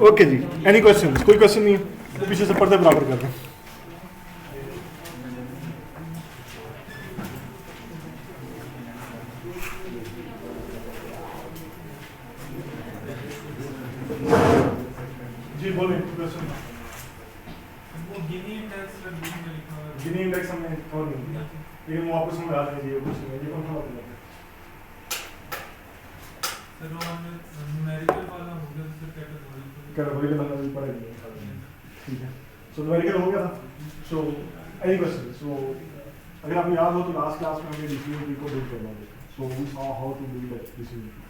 Okay जी, any question? कोई question नहीं है तो पीछे से पर्दे बराबर कर दें। जी बोलिए क्वेश्चन। गिनी इंडेक्स हमने कवर नहीं किया, लेकिन वो आपको समझ आ जाना चाहिए कुछ नहीं, ये कौन सा मतलब है? सर वो न्यूमेरिकल वाला हो गया, सर कैटेगोरी का नंबर भी पड़ेगा। ठीक है, सो न्यूमेरिकल हो गया था। So any question? सो अगर आपको याद हो तो लास्ट क्लास में हमने डिसीजन ट्री को बिल्ड करना था। So we saw how to build decision tree.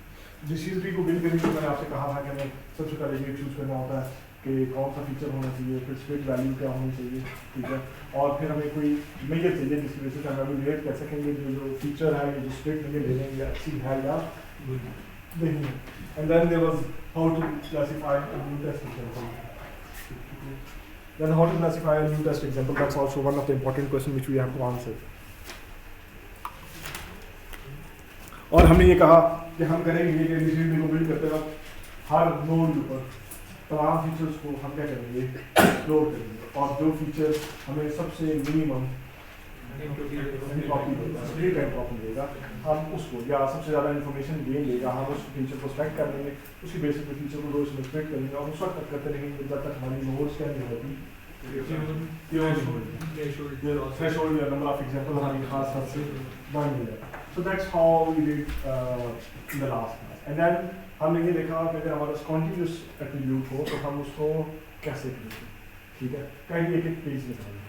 Decision tree को बिल्ड करने के लिए मैंने आपसे कहा था कि हमें सबसे पहले ये चूज करना होता है कि कौन सा फीचर होना चाहिए, फिर स्प्लिट वैल्यू क्या होनी चाहिए, ठीक है, और फिर हमें कोई मेजर चाहिए जिसकी वजह से हम एवेलुएट कर सकेंगे जो फीचर है, ये जो स्प्लिट मेजर ले लेंगे अच्छी है या नहीं है। And then there was how to classify a new test example. Then how to classify a new test example? That's also one of the important question which we have to answer. और हमने ये कहा कि हम करेंगे कि decision tree को build करते वक्त हर नोड पर तमाम फीचर्स को हम क्या करेंगे, एक्सप्लोर करेंगे, और जो फीचर हमें सबसे मिनिमम कॉपी देगा, स्प्लिट एंड कॉपी देगा, हम उसको, या सबसे ज़्यादा इन्फॉर्मेशन गेन देगा, हम उस फीचर को सेलेक्ट कर लेंगे, उसकी बेसिस पे फीचर को रोज में स्प्लिट करेंगे और उस वक्त तक करते रहेंगे जब तक हमारी नोड्स क्या नहीं होती, थ्रेशोल्ड या नंबर ऑफ एग्जांपल हमारी खास हद से बढ़ नहीं जाए। So that's how we did in the last class. And then हमने ये देखा कि अगर हमारा कॉन्टिन्यूस एट्रीब्यूट हो तो हम उसको कैसे करेंगे, ठीक है, कहीं एक एक पेज में करेंगे।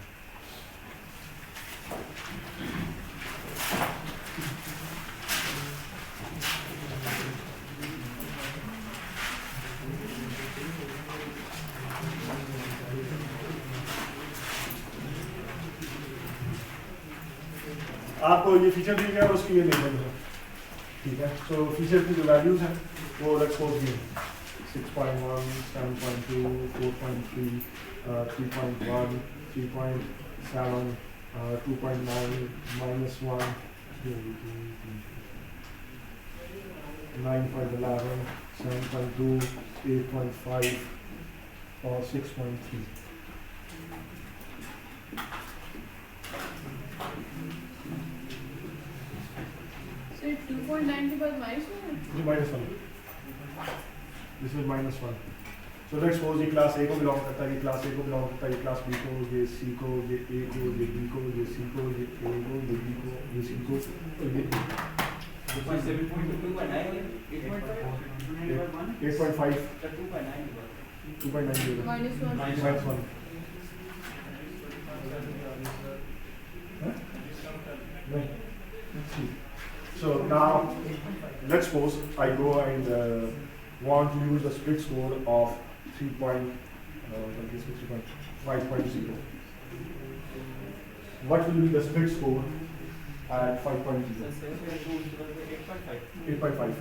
आपको ये फीचर दिया गया और उसकी ये लेबल है, ठीक है। सो फीचर की जो वैल्यूज हैं वो लेट्स सपोज ये 6.1, 7.2, 4.3, 3.1, 3.7, 2.9, -1, 9.11, 7.2, 8.5 और 6.3। So 2.9 के बाद -1? जी -1, this is -1। So let's suppose ये क्लास ए को बिलोंग करता है, ये क्लास ए को बिलोंग करता है, ये क्लास बी को, ये सी को, ये ए को, ये बी को, ये सी को, ये ए को, ये बी को, ये सी को और ये 8.5, 2.9 -1। So now let's suppose I go and want to use the split score of 3.5.0. What will be the split score at 5.0? 8.5.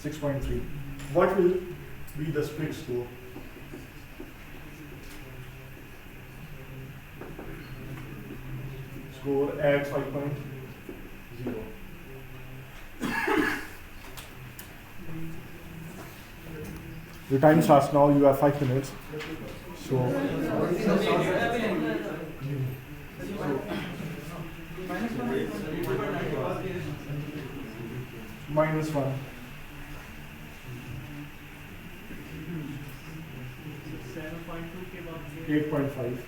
6.3. What will be the split score? Score at 5.0. The time starts now. You have 5 minutes. So -1. 8.5.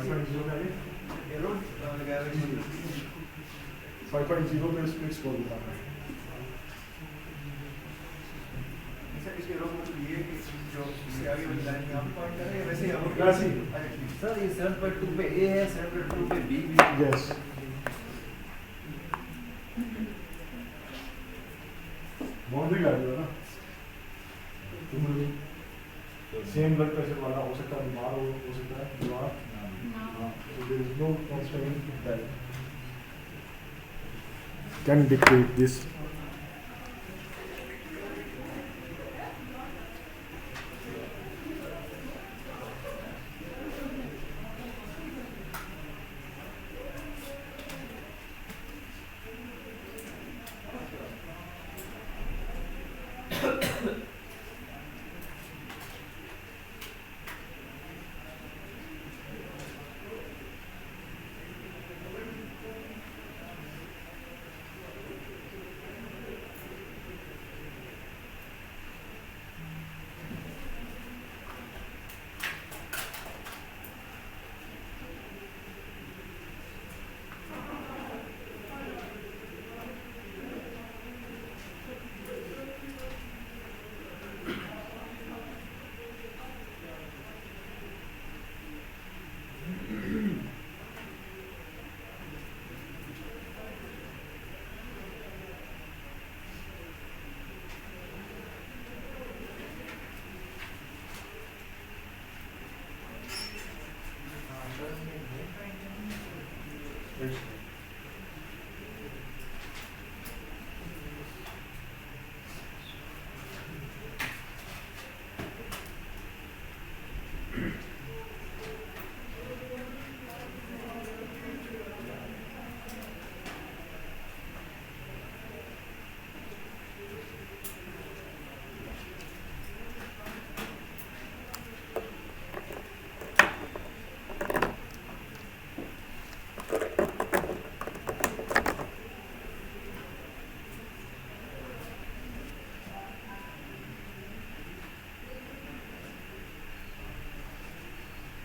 5.0 पे आगे arrow लगाया है 5.0 पे split score देता है। Sir इसके arrow मतलब ये कि जो इसके आगे वाली लाइन यहाँ पे पॉइंट कर रहे हैं वैसे ही हम वैसे ही। अच्छा ठीक सर ये 7.2 पे ए है 7.2 पे बी भी है यस बाउंड्री लगा दिया ना सेम ब्लड प्रेशर वाला हो सकता है बीमार हो सकता है बीमार No. so there is no constraint that can dictate this.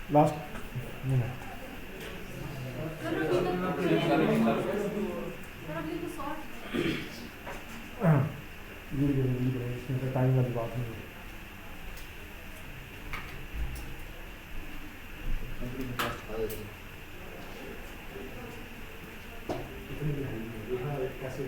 Last minute. इसमें टाइम वाली बात नहीं है। कैसे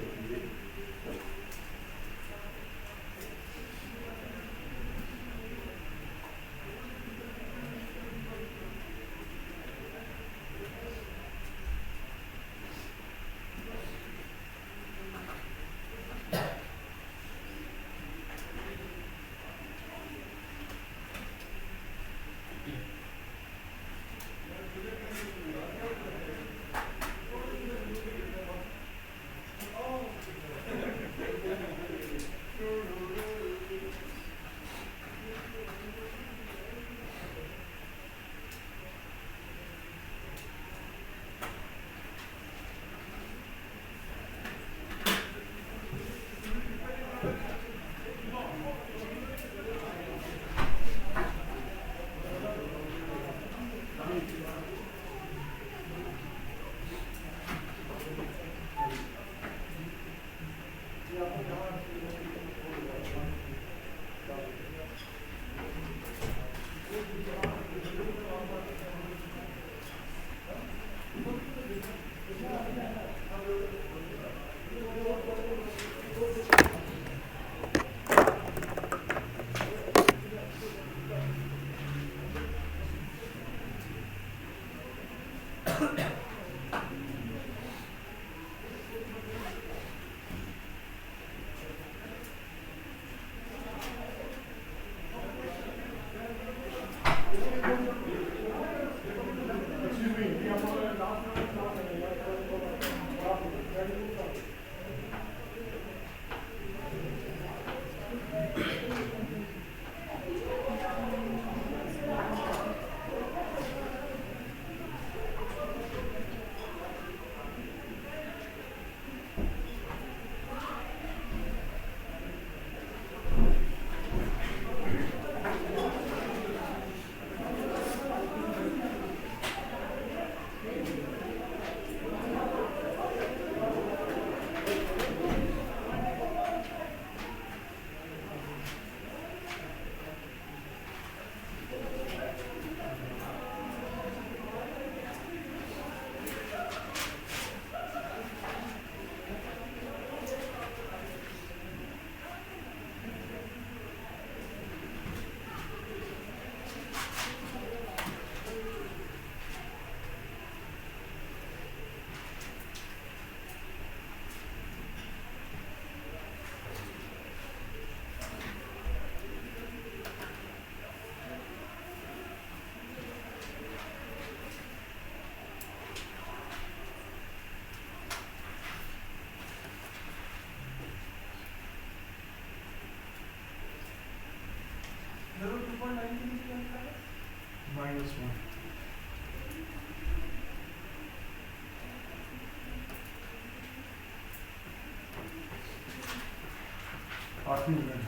काफ़ी मूवमेंट है।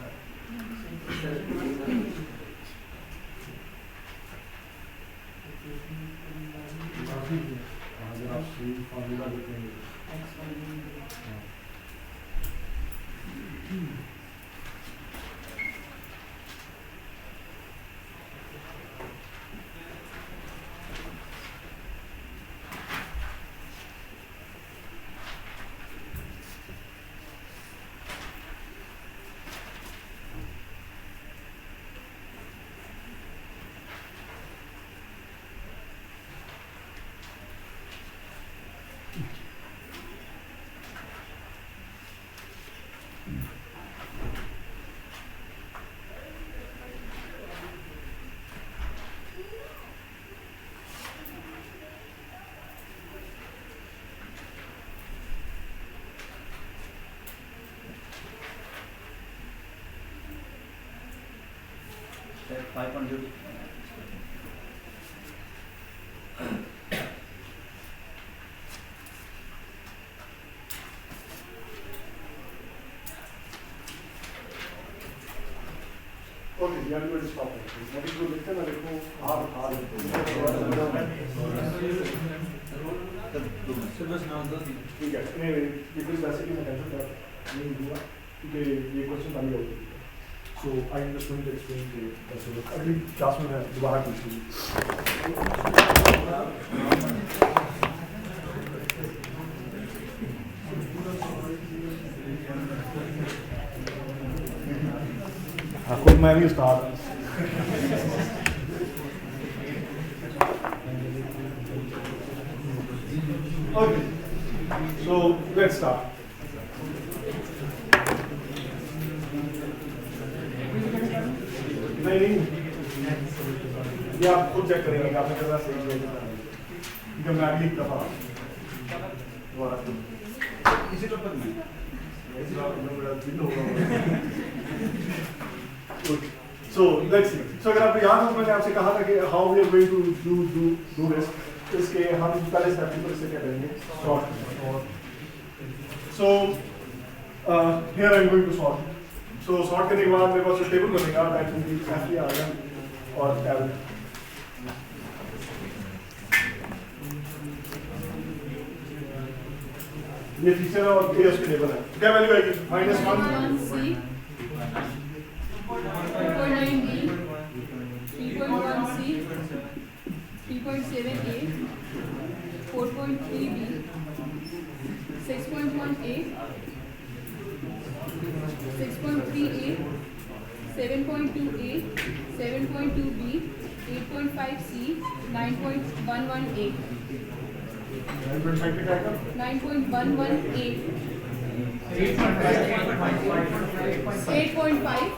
अगर आप सही फॉर्मूला देखेंगे Step 5.0. ओके यार ये स्टॉप है अभी जो लिखते हैं ना देखो आर आर ठीक है नहीं बिकॉज वैसे कि मैं कैंसिल कर नहीं दूंगा क्योंकि ये क्वेश्चन खाली हो गया so I am just going to explain to कैसे अगली क्लास में मैं दोबारा पूछूंगी I could maybe start. Okay, so let's start. नहीं ये आप खुद चेक करेंगे कि आपने कितना सही किया क्योंकि मैं अगली दफा दोबारा इसी टॉपिक में So let's see. So अगर आपको याद हो मैंने आपसे कहा था कि how we are going to do this. इसके हम पहले स्टेप पर इसे क्या करेंगे sort. So here I am going to sort. So sort करने के बाद मेरे पास जो टेबल बनेगा that will be FERM और L. ये फीचर और ये उसके टेबल है क्या वैल्यू आएगी -1 C 2.9B 3.1C 3.7A 4.3B 6.1A 6.3A 7.2A 7.2B 8.5C 9.11A 9.5 का आएगा 9.11A 8.5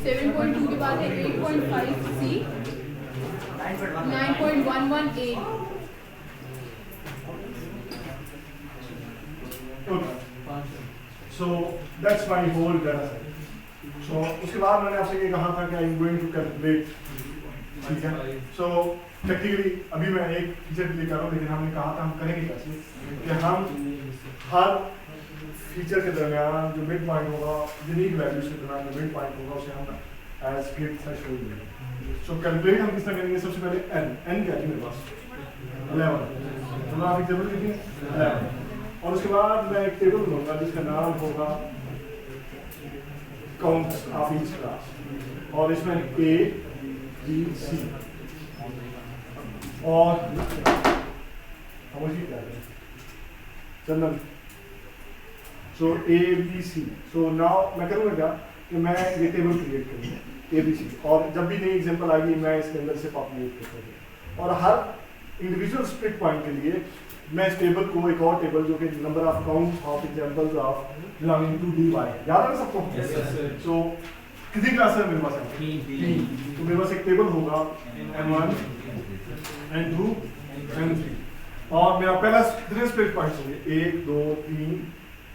7.2 के बाद है 8.5C 9.11A Okay. So that's my whole data set. So उसके बाद मैंने आपसे ये कहा था कि I'm going to calculate, ठीक है? So technically अभी मैं एक फीचर क्लिक कर रहा हूँ लेकिन हमने कहा था हम करेंगे कैसे कि हम हर फीचर के दरमियान जो मिड पॉइंट होगा यूनिक वैल्यूज के दरमियान जो मिड पॉइंट होगा उसे हम एज गिव थ्रेशोल्ड लेंगे। सो कैलकुलेट हम किस तरह करेंगे सबसे पहले n क्या है मेरे पास 11 तो आप एक टेबल लिखेंगे 11 और उसके बाद मैं एक टेबल लूँगा जिसका नाम होगा काउंट्स ऑफ ईच क्लास और इसमें A B C और समझिए क्या है चंदन सो A B C so now मैं करूँगा क्या कि मैं ये टेबल क्रिएट करूँगा A B C और जब भी नई एग्जांपल आएगी मैं इसके अंदर से पॉपुलेट करूँगा और हर इंडिविजुअल स्प्लिट पॉइंट के लिए मैं इस टेबल को एक और टेबल जो कि number of counts of examples of belonging to dy याद है सबको सो कितनी क्लास है मेरे पास तो मेरे पास एक टेबल होगा n1 n2 n3 और मेरा पहला कितने स्प्लिट पॉइंट्स होंगे 1 2 3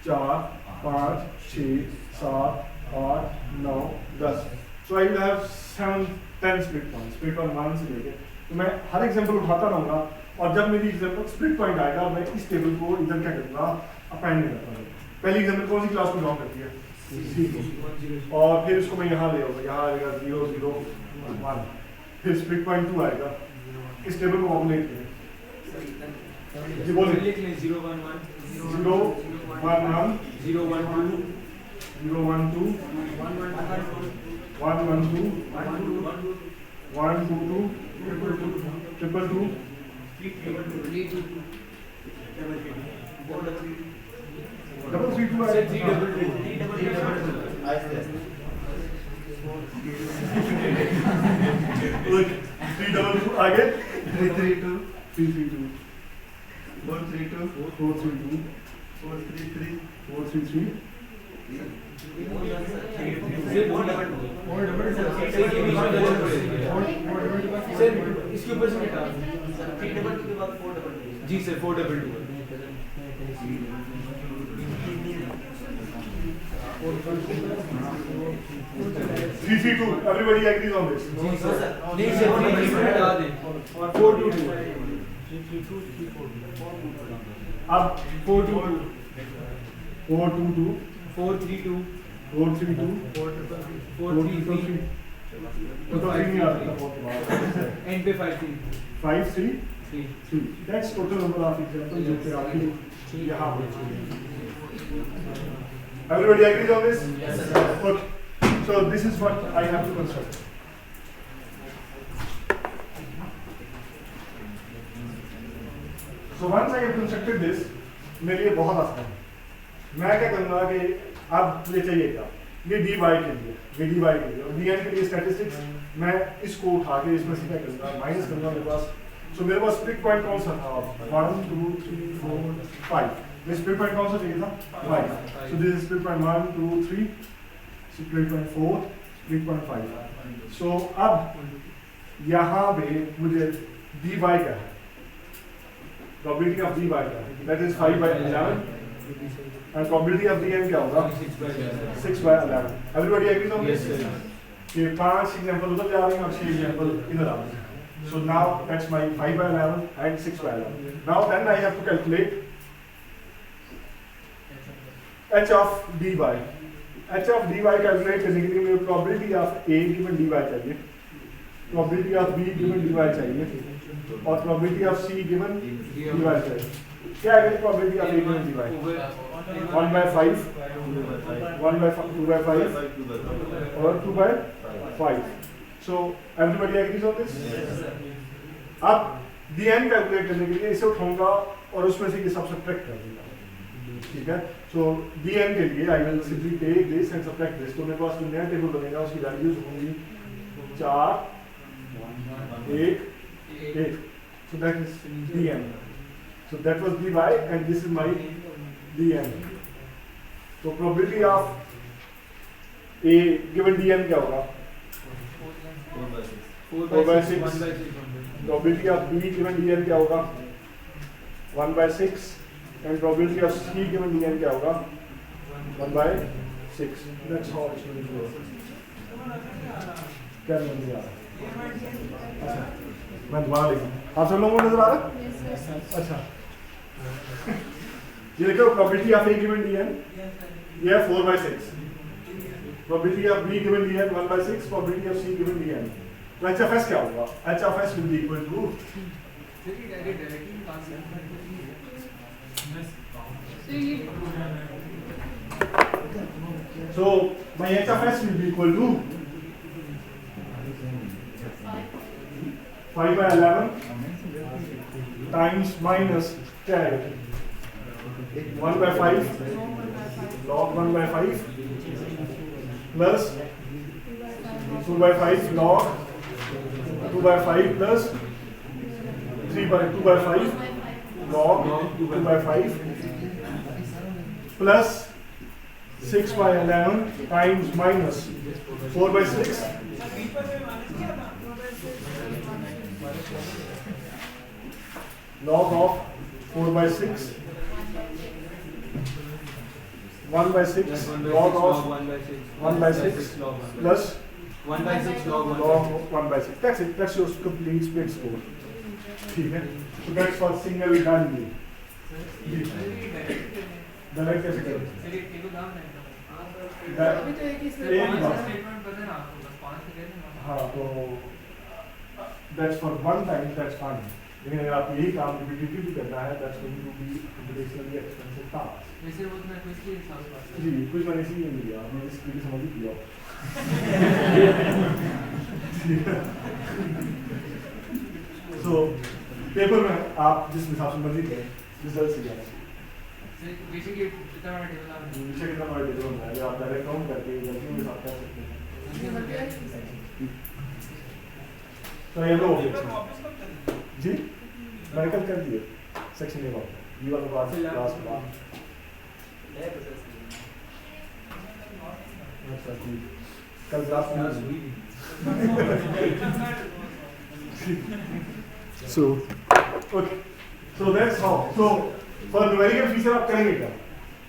4 5 6 7 8 9 10 सो I will have 7 10 split points split point 1 से लेके तो मैं हर एग्जांपल उठाता रहूंगा और जब मेरी एग्जांपल स्प्लिट पॉइंट आएगा मैं इस टेबल को इधर क्या करूंगा अपेंड करूंगा पहली एग्जांपल कौन सी क्लास को बिलोंग करती है सी को, और फिर इसको मैं यहाँ ले आऊँगा, यहाँ आएगा 0 0 1, फिर स्प्लिट पॉइंट 2 आएगा। इस टेबल को ऑपरेट करें जी, बोलिए। 0 1 1 0 1 1 0 1 2 0 1 2 1 1 2 1 2 2 triple 2 double 3 2 Say 3 double 2 look 3 double 2 आगे 3 3 2 3 3 2 4 3 2 4 3 2 4 3 3 4 3 3 Say 4 double 2 Say ये बीच में गलत हो गया सर इसके ऊपर से हटा 3 डबल 2 के बाद 4 double 2 ji sir 4 double 2 3 3 2 everybody agrees on this जी सर नहीं सर बीच में हटा दें 4 2 2 अब 4 2 2 4 2 2 4 3 2 4 3 2 4 3 3 तो 3 नहीं आ सकता एंड पे 5 3 5 3 3 3 that's total number of examples जो कि आपकी यहाँ पर everybody agrees on this Yes, sir. okay so this is what I have to construct so once I have constructed this मेरे लिए बहुत आसान है मैं क्या करूँगा कि अब ये चाहिए क्या ये dy के लिए ये dy के लिए और dn के लिए स्टैटिस्टिक्स मैं इसको उठा के इसमें से क्या करूँगा माइनस करूँगा मेरे पास सो मेरे पास स्प्लिट पॉइंट कौन सा था 1 2 3 4 5 ये स्प्लिट पॉइंट कौन सा चाहिए था 5 सो this is split point 1 2 3 split point 4 split point 5 सो अब यहाँ पे मुझे dy क्या है probability of dy क्या है that is 5 by 11 and probability of dn क्या होगा 6 by 11 everybody agrees on this Yes, sir. ये 5 एग्जांपल उधर जा रहे हैं और 6 एग्जांपल इधर आ रहे हैं so now that's my 5 by 11 and 6 by 11 now then I have to calculate h of dy h of dy calculate करने के लिए मुझे probability of a given dy चाहिए probability of b given dy चाहिए और probability of c given dy चाहिए क्या है probability of a given dy 1 by 5 1 by 2 by 5 और 2 by 5 so everybody agrees on this अब dn कैलकुलेट करने के लिए इसे उठाऊंगा और उसमें से ये सब सब्ट्रैक्ट कर दूंगा ठीक है so dn के लिए I will simply take this and subtract this तो मेरे पास जो नया टेबल बनेगा उसकी वैल्यूज होंगी 4 1 1 so that is dn so that was dy and this is my dn तो probability of a given dn क्या होगा 4 by 6 1 by 6 probability of b given dn क्या होगा 1 by 6 and probability of c given dn क्या होगा 1 by 6 that's how it's going to work क्या नहीं आ रहा अच्छा मैं दोबारा लिखूँ आप सब लोगों को नजर आ रहा है अच्छा ये देखो probability of a given dn ये है 4 by 6 probability of b given dn 1 by 6 probability of c given dn तो HFS क्या होगा HFS will be equal to so my HFS will be equal to 5 by 11 times minus क्या है 1 by 5 log 1 by 5 plus 2 by 5 log 2 by 5 plus 3 by 2 by 5 log 2 by 5 plus 6 by 11 times minus 4 by 6 log of 4 by 6 1 by 6 log of 1 by 6 plus 1 by 6 log 1 log 1 by 6 that's it that's your complete split score ठीक है so that's for single done direct कैसे करें अभी तो एक ही एक statement बार। है। Statement पता है ना आपको, बस 5 से कहते हाँ तो that's for one time, that's fine. लेकिन अगर आप यही काम रिपीटेडली भी करना है, that's going to be computationally expensive task. वैसे वो तो मैं कुछ के हिसाब से बात कर जी कुछ मैंने इसीलिए नहीं लिया, आपने इस तरीके समझ ही किया। सो पेपर में आप जिस हिसाब से मर्जी करें, रिजल्ट से जाना बेसिकली कितना बड़ा टेबल आप नीचे कितना बड़ा टेबल होता है, आप डायरेक्ट काउंट करके गलतियों के साथ कर सकते हैं। तो ये लो वापस कब करेंगे? जी मेडिकल कर दिए सेक्शन ए वाला, ये वाला बात क्लास में बात। अच्छा ठीक, कल क्लास में so okay, so that's how, so for numerical feature आप करेंगे क्या?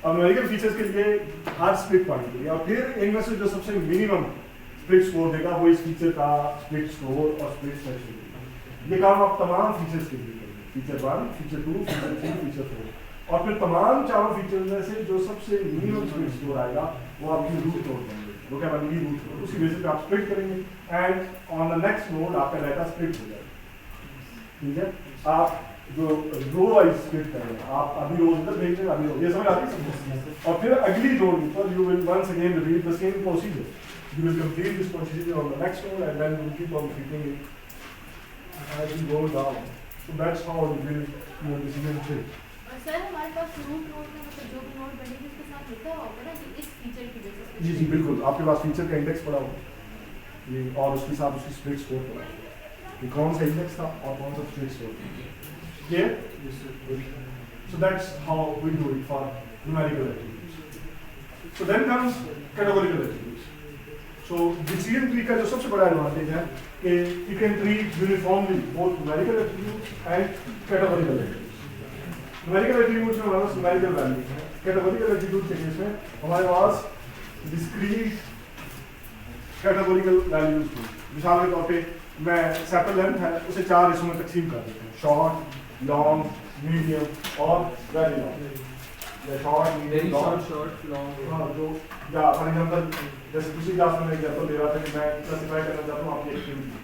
अब numerical features के लिए हर split पॉइंट के लिए और फिर इनमें से जो सबसे मिनिमम split score देगा वो इस feature का split score और split section देगा। ये काम आप तमाम features के लिए करेंगे, feature 1, feature 2, feature 3, feature 4 और फिर तमाम चारों features में से जो सबसे मिनिमम split score आएगा वो आपकी रूट नोड बनेगी, वो क्या बनेगी रूट नोड, उसी बेसिस पे आप split करेंगे and on the next node आपका डाटा split हो जाएगा। ठीक है, आप जो रो वाइज स्प्लिट कर रहे हैं, आप अभी रोज इधर भेज रहे हैं, अभी ये समझ आ रही है। और फिर अगली रो पर you will once again repeat the same procedure, you will complete this procedure on the next node and then you will keep on repeating it as you go down. So that's how you will your decision tree. Sir हमारे पास root node में मतलब जो भी node बनेगी उसके साथ लिखा होगा ना कि इस फीचर की बेसिस पे। जी जी बिल्कुल, आपके पास फीचर का इंडेक्स पड़ा होगा ये और उसके साथ उसकी स्प्लिट स्कोर पड़ा होगा कि कौन सा इंडेक्स था और कौन सा स्प्लिट स्कोर था। ये so that's how we do it for numerical attributes. So then comes categorical attributes. So decision tree का जो सबसे बड़ा एडवांटेज है कि you can treat uniformly both numerical attributes and categorical attributes. Numerical attributes में हमारे पास numerical values हैं, categorical attributes के केस में हमारे पास discrete categorical values थी। मिसाल के तौर पे मैं सेपल लेंथ है उसे 4 हिस्सों में तकसीम कर देता हूँ, शॉर्ट, लॉन्ग, मीडियम और वेरी लॉन्ग। या शॉर्ट, मीडियम, लॉन्ग। हाँ जो या फॉर एग्जांपल जैसे दूसरी क्लास में एग्जांपल दे रहा था कि मैं क्लासिफाई करना चाहता हूँ आपकी एक्टिविटी,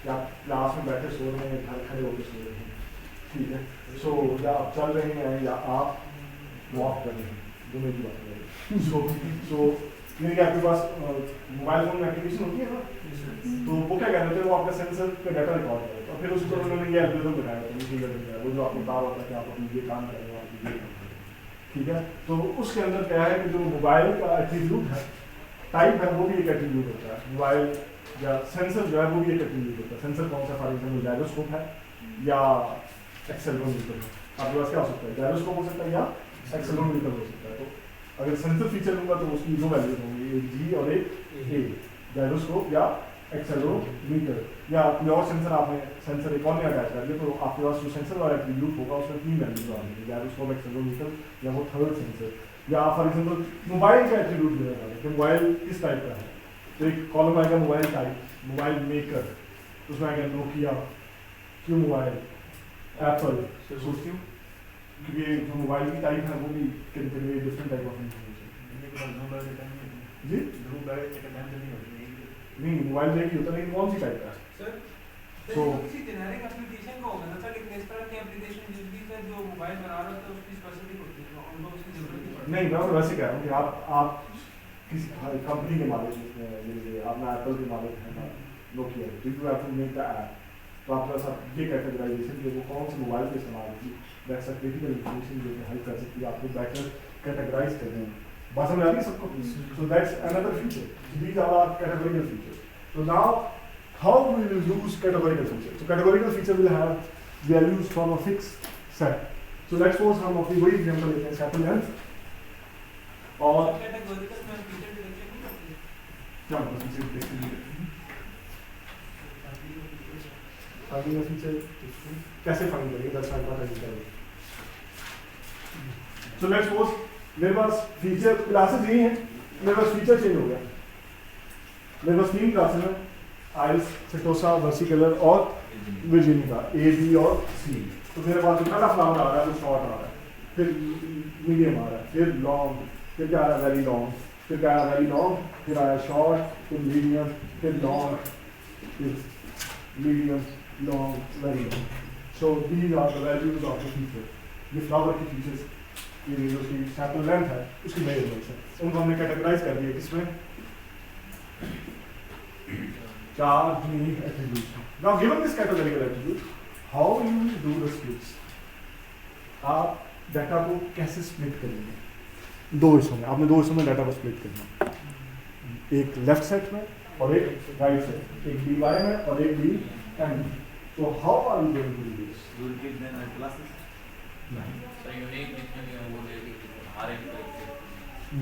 या क्लास में बैठे सो रहे हैं, घर खड़े होकर सो रहे हैं, ठीक है। सो या आप चल रहे हैं या आप वॉक कर रहे हैं, दोनों की बात करें। सो यानी कि आपके पास मोबाइल फोन में एप्लीकेशन होती है ना, तो वो क्या कहते हैं, वो आपका सेंसर का डाटा रिकॉर्ड करेगा और फिर उसको उन्होंने ये एल्गोरिथम बनाया था, वो जो आपको बता रहा था कि आप अपनी ये काम करेंगे, आप ये काम करेंगे, ठीक है। तो उसके अंदर क्या है कि जो मोबाइल का एट्रीब्यूट है, टाइप है, वो भी एक एट्रीब्यूट होता है। मोबाइल या सेंसर जो है वो भी एक एट्रीब्यूट होता है। सेंसर कौन सा, फॉर एग्जाम्पल जायरोस्कोप है या एक्सेलेरोमीटर है, आपके पास क्या हो सकता है, जायरोस्कोप हो सकता है या एक्सेलेरोमीटर हो सकता है। तो अगर सेंसर फीचर लूंगा तो उसकी दो वैल्यूज होंगी, एक जी और एक ए, जायरोस्कोप या एक्सेलेरोमीटर। या कोई और सेंसर आपने सेंसर एक और में अटैच कर दिया तो आपके पास जो सेंसर वाला एट्रीब्यूट होगा उसमें 3 वैल्यूज आएंगी, जायरोस्कोप, एक्सेलेरोमीटर या वो थर्ड सेंसर। या फॉर एग्जांपल मोबाइल का एट्रीब्यूट दे रहा है कि मोबाइल किस टाइप का है, तो एक कॉलम आएगा मोबाइल टाइप, मोबाइल मेकर, उसमें आएगा नोकिया, क्यों मोबाइल, एप्पल, क्योंकि जो मोबाइल की टाइप है वो भी डिफरेंट टाइप ऑफ इंफॉर्मेशन जी नहीं मोबाइल में ही होता है, लेकिन कौन सी टाइप का सर तो किसी जेनेरिक एप्लीकेशन का होगा ना सर, लेकिन इस तरह की एप्लीकेशन जिस भी सर जो मोबाइल बना रहा है उसकी स्पेसिफिक होती है, तो उनको उसकी जरूरत नहीं पड़ती। नहीं, मैं तो वैसे कह रहा हूँ कि आप किसी कंपनी के मालिक जैसे आप ना एप्पल के मालिक हैं ना Nokia, you have to make the app, तो आपके पास ये कैटेगराइजेशन कि वो कौन से मोबाइल के इस्तेमाल की, दैट्स अ क्रिटिकल इन्फॉर्मेशन जो हेल्प कर सकती है आपको बेटर कैटेगराइज करने में। बात समझ आ रही है सबको? So that's another feature, these are our categorical features. So now, how we will use categorical feature? So categorical feature will have values from a fixed set. So let's suppose हम अपनी वही एग्जांपल लेते हैं sepal length और categorical में feature detection नहीं करते हैं। क्या मतलब feature detection? Finding a feature कैसे फाइंड करेंगे, that's what I will tell you. So let's suppose मेरे पास फीचर क्लासेस यही हैं, मेरे पास फीचर चेंज हो गया, मेरे पास 3 क्लासेस हैं, आइल्स, सेटोसा, वर्सिकलर और वर्जिनिका, ए, बी और सी। तो मेरे पास जो पहला फ्लावर आ रहा है वो शॉर्ट आ रहा है, फिर मीडियम आ रहा है, फिर लॉन्ग, फिर क्या आ रहा है वेरी लॉन्ग, फिर आया वेरी लॉन्ग, फिर आया शॉर्ट, फिर मीडियम, फिर लॉन्ग, फिर medium, long, very long. So these are the values of the feature. ये फ्लावर की फीचर्स, ये जो उसकी सैंपल लेंथ है उसकी मेजरमेंट्स है, उनको हमने कैटेगराइज कर दिया किसमें, 4 unique attributes. Now given this categorical attribute, how you do the splits. आप डाटा को कैसे स्प्लिट करेंगे? 2 हिस्सों में, आपने 2 हिस्सों में डाटा को स्प्लिट करना, एक लेफ्ट सेट में और एक राइट सेट, एक dy में और एक dm में. So how are you going to do this? You will give them classes. नहीं. So unique जितने भी हैं वो ले हर एक करके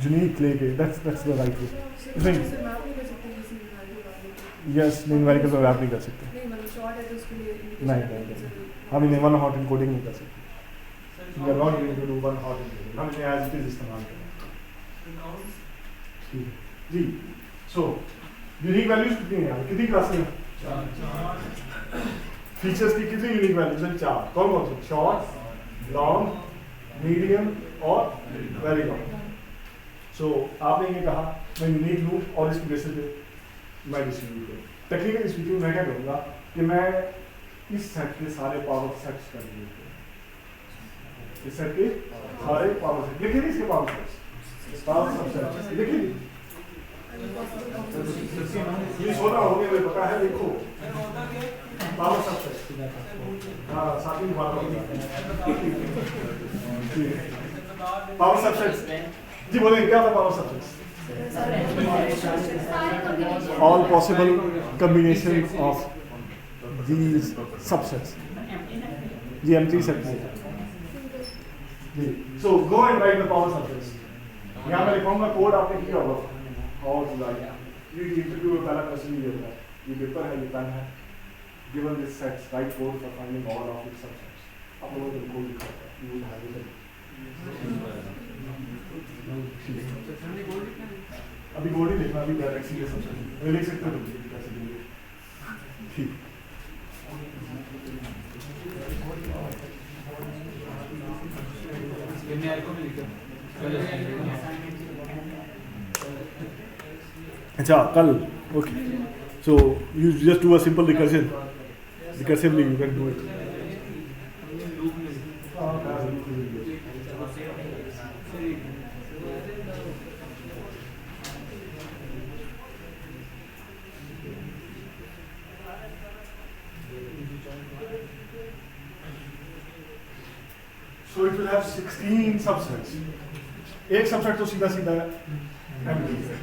Unique लेके, that's the right way. नहीं. मैप नहीं कर सकते किसी भी वैल्यू का. Yes, न्यूमेरिकल पे मैप नहीं कर सकते. नहीं मतलब शॉर्ट है तो उसके लिए नहीं. हम इन्हें वन हॉट इनकोडिंग नहीं कर सकते. We are not going to do one hot encoding. हम इन्हें as it is इस्तेमाल करेंगे. ठीक है. जी. So यूनिक वैल्यूज कितनी हैं? कितनी क्लासेस हैं? 4. फीचर्स की कितनी यूनिक वैल्यूज हैं? 4. कौन कौन से? शॉर्ट, लॉन्ग, मीडियम और वेरी लॉन्ग. सो आपने ये कहा मैं यूनिक लूँ और इसकी बेसिस पे मैं डिस्ट्रीब्यूट करूँ. टेक्निकली स्पीकिंग मैं क्या करूँगा कि मैं इस सेट के सारे पावर सेट्स कर दूँ. इस सेट के सारे पावर सेट लिखिए, इसके पावर सेट्स, पावर सबसेट्स लिखिए. ये सोना हो गया, मुझे पता है. देखो पावर सबसेट्स, हाँ साथ ही बात होगी. पावर सबसेट्स जी बोलेंगे क्या था? Power subsets all possible combinations of these subsets. ये M3 set है. So go and write the power subsets. यहाँ मैं लिखूँगा कोड, आपने किया होगा. How to write? ये इंटरव्यू में पहला क्वेश्चन ये होता है. ये पेपर है, ये पेन है. Given this sets, write code for finding all of its subsets. आप लोगों को कोड लिखा होगा. You will have it. अभी कोड ही लिखना, अभी गैलेक्सी के सबसेट मैं लिख सकते हो कैसे देंगे. ठीक. अच्छा कल okay. So you just do a simple recursively you can do it. So it will have 16 subsets. एक सबसेट तो सीधा सीधा empty है.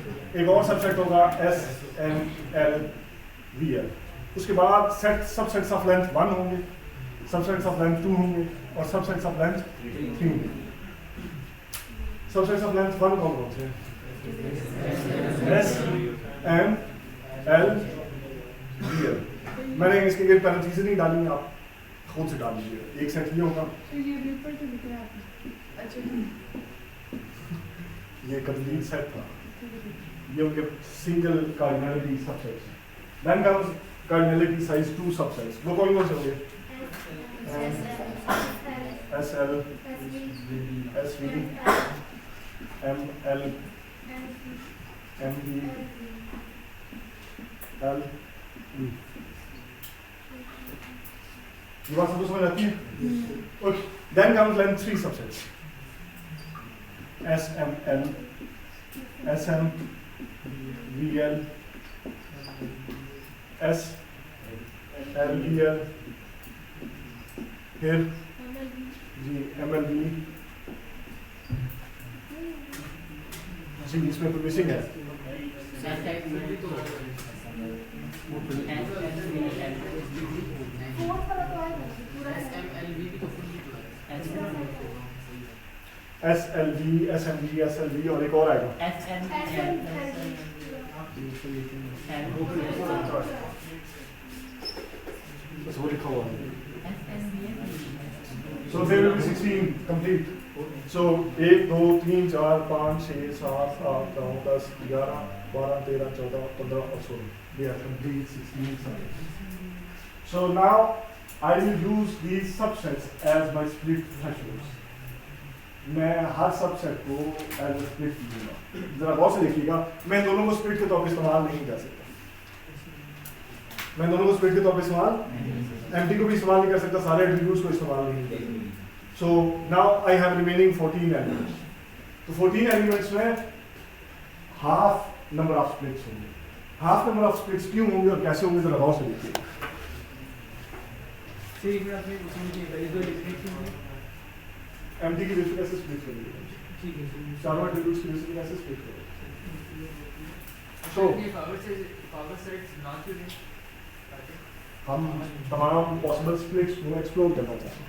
एक और सबसेट होगा S, M, L, V, L. उसके बाद सबसेट्स ऑफ लेंथ 1 होंगे, सबसेट्स ऑफ लेंथ 2 होंगे और सबसेट्स ऑफ लेंथ 3 होंगे. सबसेट्स ऑफ लेंथ 1 कौन से हैं? S, M, L, V, L. मैंने इसके लिए पैरेंथेसिस नहीं डाली, आप खुद से डाल लीजिए. एक सेट ये होगा. तो ये पेपर तो लिखा है आपने. अच्छा ये कंप्लीट सेट था. ये उनके single cardinality subsets. Then comes cardinality size 2 subsets. वो कौन कौन से होंगे? SL, SV, ML, MB, L. ये बात सबको समझ आती है? Okay. Then comes length 3 subsets. SML, SM, VL, SLVL, here, G, MLV. जी इसमें तो मिसिंग है. SLV, SMV, SLV और एक और आएगा. बस वो लिखा हुआ है. So there will be 16 complete. So 1, 2, 3, 4, 5, 6, 7, 8, 9, 10, 11, 12, 13, 14, 15 और 16. They are complete 16 subsets. So now I will use these subsets as my split thresholds. मैं हर सबसेट को एज ए स्प्लिट लूँगा। जरा गौर से देखिएगा, मैं दोनों को स्प्लिट के तौर पे इस्तेमाल नहीं कर सकता। मैं दोनों को स्प्लिट के तौर पे इस्तेमाल एम्प्टी को भी इस्तेमाल नहीं कर सकता, सारे एट्रीब्यूट्स को इस्तेमाल नहीं कर सकता। So now I have remaining 14 elements. तो 14 एलिमेंट्स में हाफ नंबर ऑफ स्प्लिट्स होंगे। हाफ नंबर ऑफ स्प्लिट्स क्यों होंगे और कैसे होंगे जरा गौर से देखिए। एम्प्टी की बेस पे कैसे स्प्लिट करेंगे, चारों एट्रीब्यूट्स की बेस पे कैसे स्प्लिट करेंगे। सो हम तमाम पॉसिबल स्प्लिट्स को एक्सप्लोर करना चाहते हैं।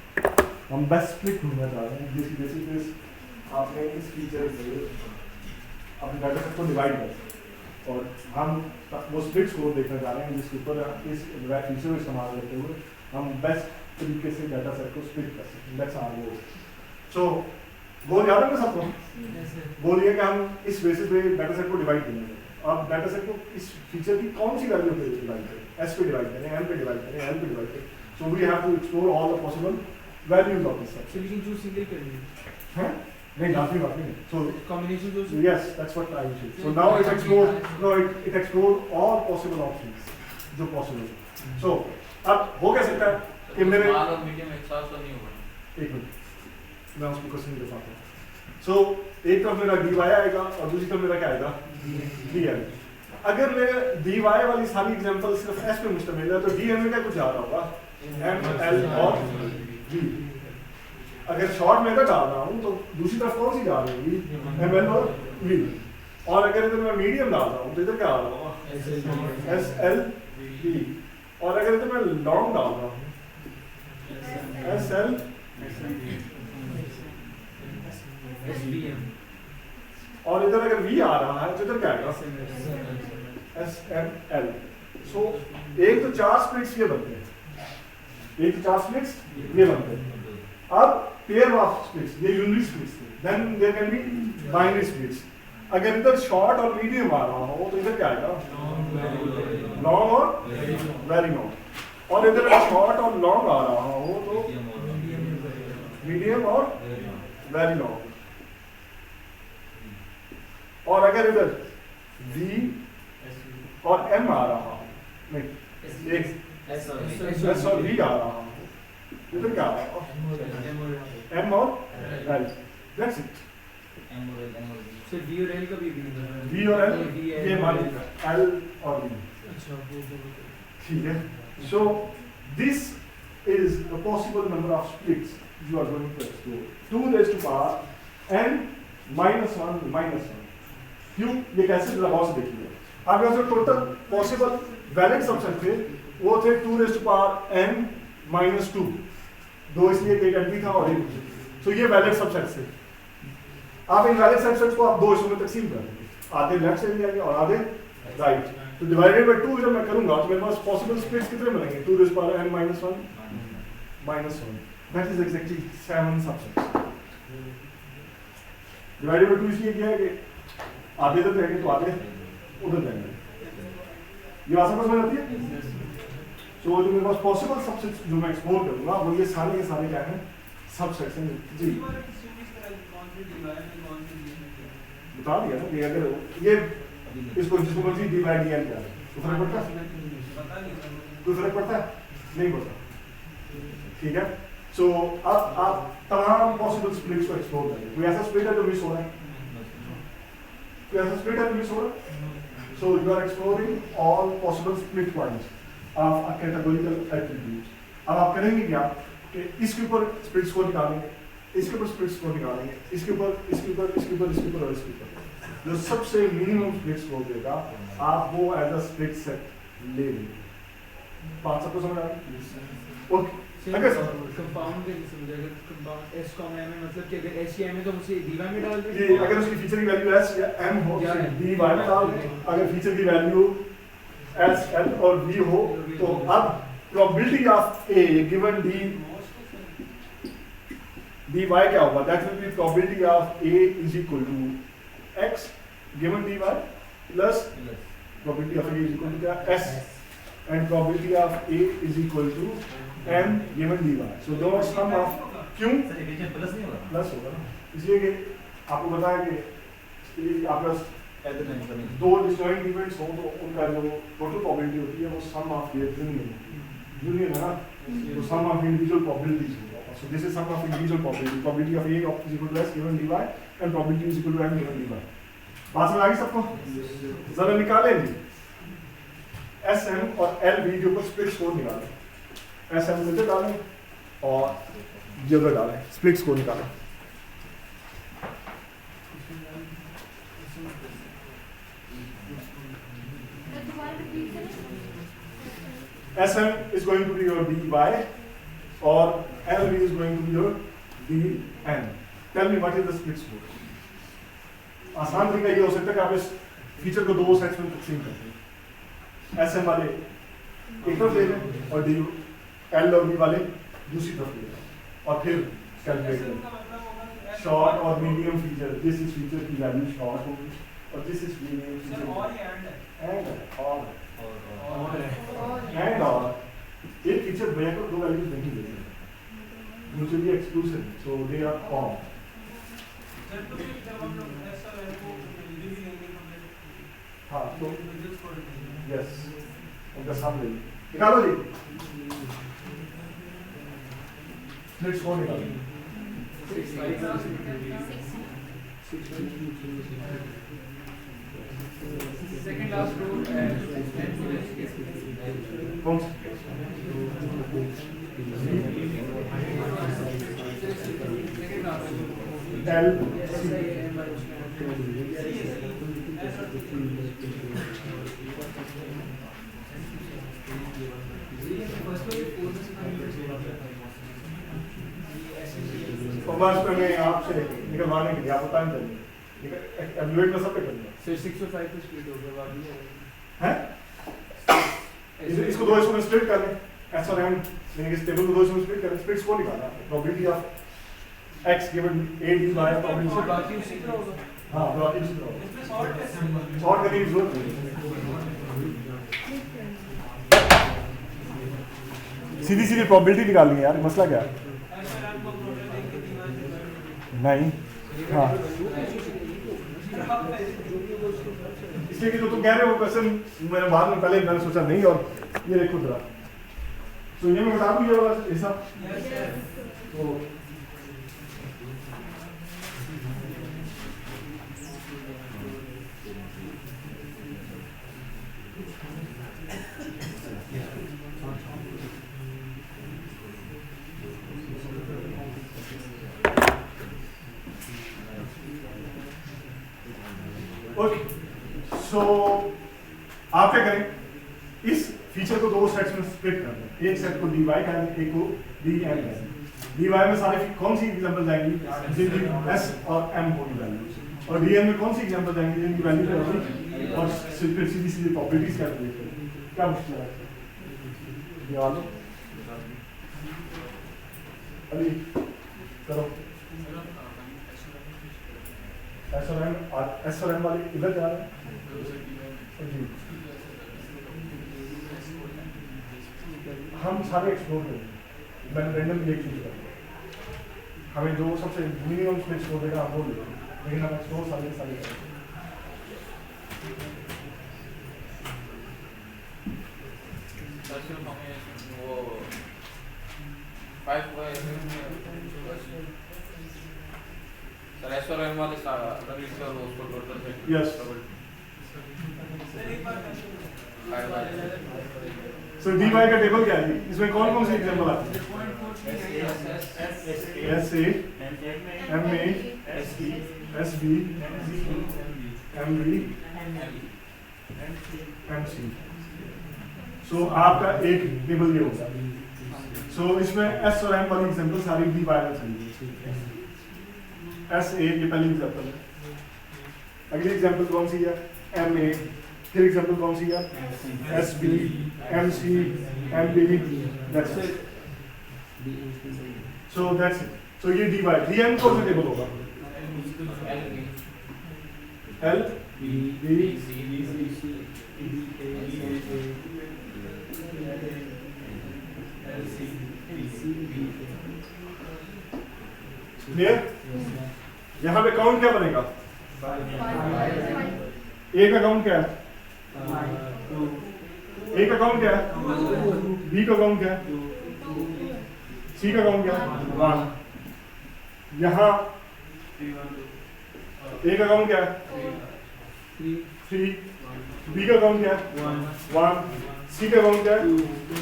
हम बेस्ट स्प्लिट ढूंढना चाह रहे हैं जिस बेसिस आपने इस फीचर से अपने डाटा सेट को डिवाइड कर और हम वो स्प्लिट्स को देखना चाह रहे हैं जिसके ऊपर इस फीचर को इस्तेमाल करते हुए हम बेस्ट तरीके से डाटा सेट को स्प्लिट कर सकते हैं। That's our goal. सो गोल याद है ना सबको? गोल ये कि हम इस बेसिस पे डाटा सेट को डिवाइड करेंगे। अब डाटा सेट को इस फीचर की कौन सी वैल्यू पे डिवाइड करें, एस पे डिवाइड करें, एम पे डिवाइड करें, एल पे डिवाइड करें। So we have to explore all the possible values of this set. So we can choose single करनी है। हैं? नहीं, लास्ट बात नहीं। सो Combination choose। yes, that's what I should. So now it explored all possible options जो possible है। So अब हो क्या सकता है कि मेरे स्मॉल और मीडियम एक साथ तो नहीं होगा। एक मिनट मैं उसको क्वेश्चन दिखाता हूँ। सो एक तरफ मेरा dy आएगा और दूसरी तरफ मेरा क्या आएगा, dl। अगर मेरे dy वाली सारी एग्जांपल सिर्फ s पे मुश्तमिल है तो dl में क्या कुछ आ रहा होगा, m, l और v। अगर शॉर्ट मेथड डाल रहा हूँ तो दूसरी तरफ कौन सी जा रही होगी, m, l और v। और अगर इधर मैं मीडियम डाल रहा हूँ तो इधर क्या आ रहा होगा, s, l, v। और अगर इधर मैं लॉन्ग डाल रहा हूँ s, l, और इधर अगर v आ रहा है तो इधर क्या आएगा, s, m, l। सो एक तो 4 स्प्लिट्स ये बनते हैं, एक तो 4 स्प्लिट्स ये बनते हैं। अब पेयर ऑफ स्प्लिट्स ये यूनिट स्प्लिट्स थे, then there can be binary splits. अगर इधर शॉर्ट और मीडियम आ रहा हो तो इधर क्या आएगा, लॉन्ग और वेरी लॉन्ग। और इधर शॉर्ट और लॉन्ग आ रहा हो तो मीडियम और वेरी लॉन्ग। और अगर इधर v और m आ रहा हो, नहीं एक s और v आ रहा हो, इधर क्या आ रहा हो, m और l। That's it। So V और L का भी v और l ये मान लीजिए l और v। अच्छा ठीक है। So this is the possible number of splits you are going to explore. 2 raised to power n minus 1 minus 1. क्यों ये कैसे लगाओ से देखिए। आपके पास जो टोटल पॉसिबल वैलिड सबसेट थे वो थे 2 raised to power n minus 2। दो इसलिए एक एंट्री था और एक। सो ये वैलिड सबसेट थे। आप इन वैलिड सबसेट्स को आप दो हिस्सों में तकसीम कर देंगे, आधे लेफ्ट साइड जाएंगे और आधे राइट। तो डिवाइडेड बाय 2 जब मैं करूंगा तो मेरे पास पॉसिबल स्प्लिट्स कितने बनेंगे, 2 raised to power n minus 1 minus 1। That is exactly 7 subsets. Divided by 2 इसलिए किया है कि आधे इधर जाएंगे तो आधे उधर जाएंगे। ये बात समझ में आती है? सो जो मेरे पास पॉसिबल सबसेट्स जो मैं एक्सप्लोर करूंगा वो ये सारे के सारे क्या हैं, सबसेट्स हैं। जी बता दिया ना कि अगर ये इसको जिसको मर्जी डिवाइड किया क्या तो फर्क पड़ता है, कोई फर्क पड़ता है नहीं पड़ता। ठीक है। सो अब आप तमाम पॉसिबल स्प्लिट्स को एक्सप्लोर करेंगे। कोई ऐसा स्प्लिट है जो मिस हो रहा है, कोई ऐसा स्प्लिट है जो मिस हो रहा है। So you are exploring all possible split points of a categorical attribute. अब आप करेंगे क्या कि इसके ऊपर स्प्लिट्स को निकालेंगे, इसके ऊपर स्प्लिट्स को निकालेंगे, इसके ऊपर, इसके ऊपर, इसके ऊपर, इसके ऊपर और इसके ऊपर। जो सबसे मिनिमम स्प्लिट्स को देगा आप वो एज अ स्प्लिट सेट ले लेंगे। बात सबको समझ आ रही है? ओके। अगर कंपाउंड के समझ अगर कंपाउंड s कॉमन m है मतलब कि अगर s या m है तो उसे dy में डाल दें। ये अगर उसकी फीचर की वैल्यू s या m हो तो dy में डाल दें। अगर फीचर की वैल्यू s, l और v हो तो अब probability of a given dy क्या होगा, that will be probability of a is equal to x given dy plus probability of a is equal to क्या, s and probability of a is equal to m given dy. So the sum of क्यों? Sir addition plus नहीं होगा? Plus होगा ना, इसलिए कि आपको बताया कि आपके पास दो डिस्जॉइंट इवेंट्स हो तो उनका जो टोटल प्रोबेबिलिटी होती है वो सम ऑफ देयर यूनियन है ना, तो सम ऑफ इंडिविजुअल प्रोबेबिलिटीज होगा। So this is sum of individual probability of A is equal to S given dy and probability is equal to M given dy। बात समझ आ गई सबको? जरा निकालें जी SM और LV के ऊपर स्प्लिट स्कोर निकालें। SM इधर डालें और ये उधर डालें, स्प्लिट स्कोर निकालें। SM is going to be your dy or LV is going to be your dn. Tell me what is the split score? आसान तरीका ये हो सकता है कि आप इस फीचर को दो सेट्स में तकसीम कर दें। SM वाले एक तरफ ले लें और D L और V वाले दूसरी तरफ ले लें और फिर कैलकुलेट करें। शॉर्ट और medium feature, this is feature की वैल्यू शॉर्ट होगी और this is medium feature and और एक फीचर भैया को दो वैल्यूज नहीं देते mutually exclusive, so they are common. हाँ तो यस उनका सामने निकालो जी, स्प्लिट स्कोर निकालो। Second last row कौन सा? L बस मैं आपसे निकलवाने के लिए आप बता नहीं चाहिए एवलुएट में सब पे करना So 6 और 5 पे स्प्लिट हो गया बाद में है। इसको दो हिस्सों में स्प्लिट कर लें, S और M यानी कि इस टेबल को दो हिस्सों में स्प्लिट करें। स्प्लिट को निकालना probability of x given A dy probability बाकी उसी तरह होगा। हां बाकी उसी तरह इसमें सॉर्ट शॉर्ट करने की जरूरत नहीं, सीधी सीधी प्रोबेबिलिटी निकालनी है यार, मसला क्या है? नहीं हाँ इसलिए कि जो तुम कह रहे हो क्वेश्चन मैंने बाद में पहले मैंने सोचा नहीं और ये देखो जरा, तो ये मैं बता दूं ये वाला हिसाब तो ओके सो आप क्या करें, इस फीचर को दो सेट्स में स्प्लिट कर दें। एक सेट को dy करें, एक को dn करें। dy में सारे कौन सी एग्जांपल जाएंगी जिनकी s और m होगी वैल्यू, और dn में कौन सी एग्जांपल जाएंगी जिनकी वैल्यू होगी और फिर सीधी सीधी प्रॉपर्टीज कैलकुलेट करें। क्या मुश्किल है ये वाला? अली करो S और M वाले इधर जा रहे हैं जी, हम सारे एक्सप्लोर करेंगे। मैंने रैंडमली एक चीज कर हमें जो सबसे मिनिमम स्पेस स्कोर देगा हम वो लेंगे, लेकिन हम एक्सप्लोर सारे सारे करेंगे। वो 5 सर S और M वाले रवि सर उसको टोटल यस सो dy का टेबल क्या है? इसमें कौन कौन सी एग्जांपल आती है? SA MA SB MB MC। सो आपका एक टेबल ये होगा। सो इसमें S और M वाली एग्जांपल सारी dy में चलेगी। SA ये पहली एग्जांपल है। अगली एग्जांपल कौन सी है? MA। फिर एग्जांपल कौन सी है? SB MC MB। That's it. So that's it. So ये dy dn कौन सा टेबल होगा? L B C clear? यहाँ पे काउंट क्या बनेगा? ए का काउंट क्या है? ए का काउंट क्या है? बी का काउंट क्या है? सी का काउंट क्या है? 1। यहाँ ए का काउंट क्या है? 3। बी का काउंट क्या है? 1। सी का काउंट क्या है?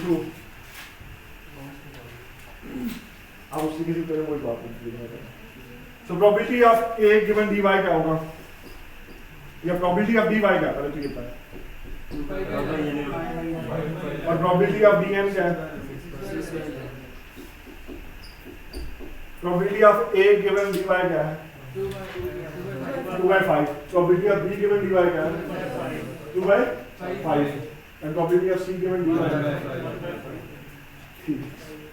2। आप उससे किसी तरह कोई बात नहीं। So probability of A given dy क्या होगा? या प्रोबेबिलिटी ऑफ dy क्या पहले तो ये बताएं। और प्रोबेबिलिटी ऑफ bn क्या है? Probability of a given dy क्या है? 2/5। Probability of b given dy क्या है? 2/5। And probability of c given dy क्या है?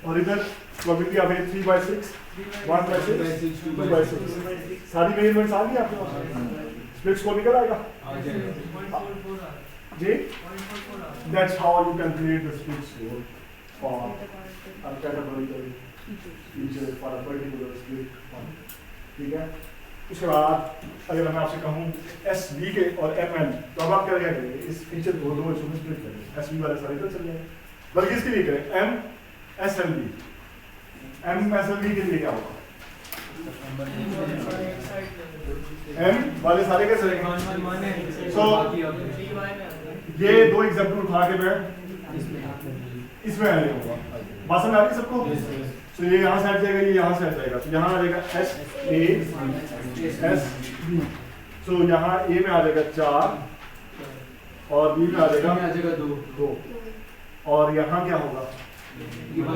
और इधर प्रोबेबिलिटी ऑफ a 3/6, 1/6, 2/6। सारी मेजरमेंट्स आ गई आपके पास? स्प्लिट स्कोर निकल आएगा जी? That's how you calculate the split score for a categorical feature for a particular split point. ठीक है? उसके बाद अगर मैं आपसे कहूँ SB के और ML, तो अब आप क्या करेंगे? इस फीचर को दो हिस्सों में स्प्लिट करेंगे। SB वाले सारे इधर चले जाएंगे, बल्कि इसके लिए करें MSLB। MSLB के लिए क्या होगा? M वाले सारे कैसे रहेंगे? So ये दो एग्जाम्पल उठा के मैं इसमें आ जाऊंगा। बात समझ आ रही है सबको? तो ये यहाँ से हट जाएगा, ये यहाँ से हट जाएगा, तो यहाँ आ जाएगा SASB। तो यहाँ A में आ जाएगा 4 और B में आ जाएगा 2। और यहाँ क्या होगा? 1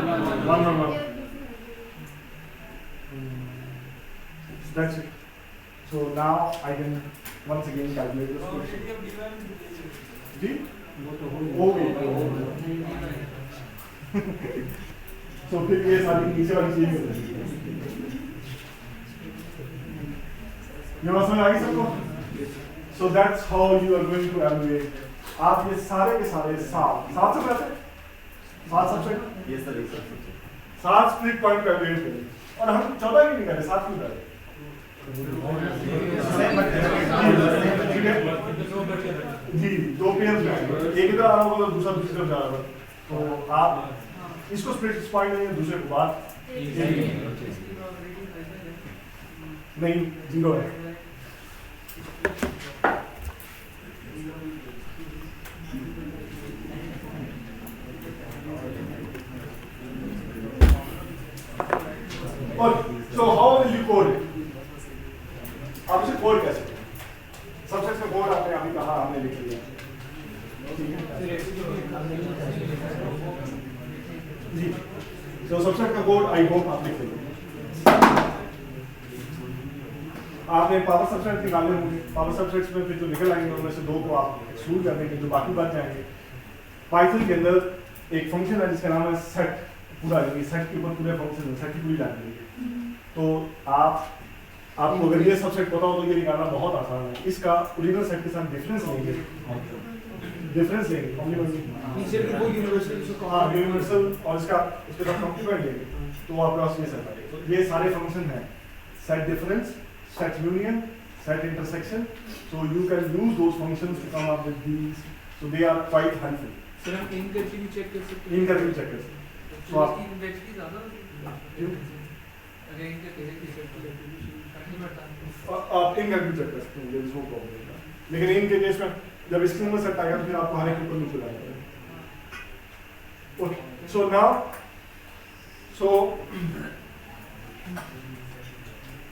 That's it. So now I can once again calculate the split. Ji? Okay. तो फिर ये सारी नीचे वाली चीजें हो जाएगी। ये बात समझ आ गई सबको? So that's how you are going to evaluate. आप ये सारे के सारे 7 सब रहते हैं? 7 सबसे? ये सर 7 स्प्लिट पॉइंट का एवरेज करें और हम 14 ही नहीं करें, 7 क्यों करें? जी 2 पेयर में एक इधर आ रहा होगा तो दूसरा दूसरी तरफ जा रहा होगा, तो आप इसको स्प्लिट पॉइंट देंगे, दूसरे को बाद नहीं 0 है। और so how will you code it? आप इसे कोड कैसे करें? सबसेट का कोड आपने अभी कहा, आपने लिख लिया जी। तो सबसेट का कोड आई होप आप लिख लेंगे। आपने पावर सबसेट निकाले होंगे, पावर सबसेट्स में फिर जो निकल आएंगे उनमें से 2 को आप एक्सक्लूड कर देंगे, जो बाकी बच जाएंगे। पाइथन के अंदर एक फंक्शन है जिसका नाम है सेट। पूरा सेट के ऊपर पूरे फंक्शन है, सेट की पूरी जानकारी। तो आपको अगर ये सबसेट पता हो तो ये निकालना बहुत आसान है। इसका ओरिजिनल सेट के साथ डिफरेंस लेंगे, हाँ यूनिवर्सल, और इसका उसके साथ कॉम्प्लीमेंट लेंगे तो आपके पास ये सेट आएगा। तो ये सारे फंक्शन हैं, set difference, set union, set intersection. So you can use those functions to come up with these, so they are quite helpful. Sir हम इन करके भी चेक कर सकते हैं? इन करके भी चेक कर सकते हैं। तो आप इन करके चेक कर सकते हैं, देयर इज नो प्रॉब्लम। लेकिन इन के केस में जब स्क्रीन में सेट आएगा फिर आपको हर एक ऊपर नीचे लाना पड़ेगा। Okay, so now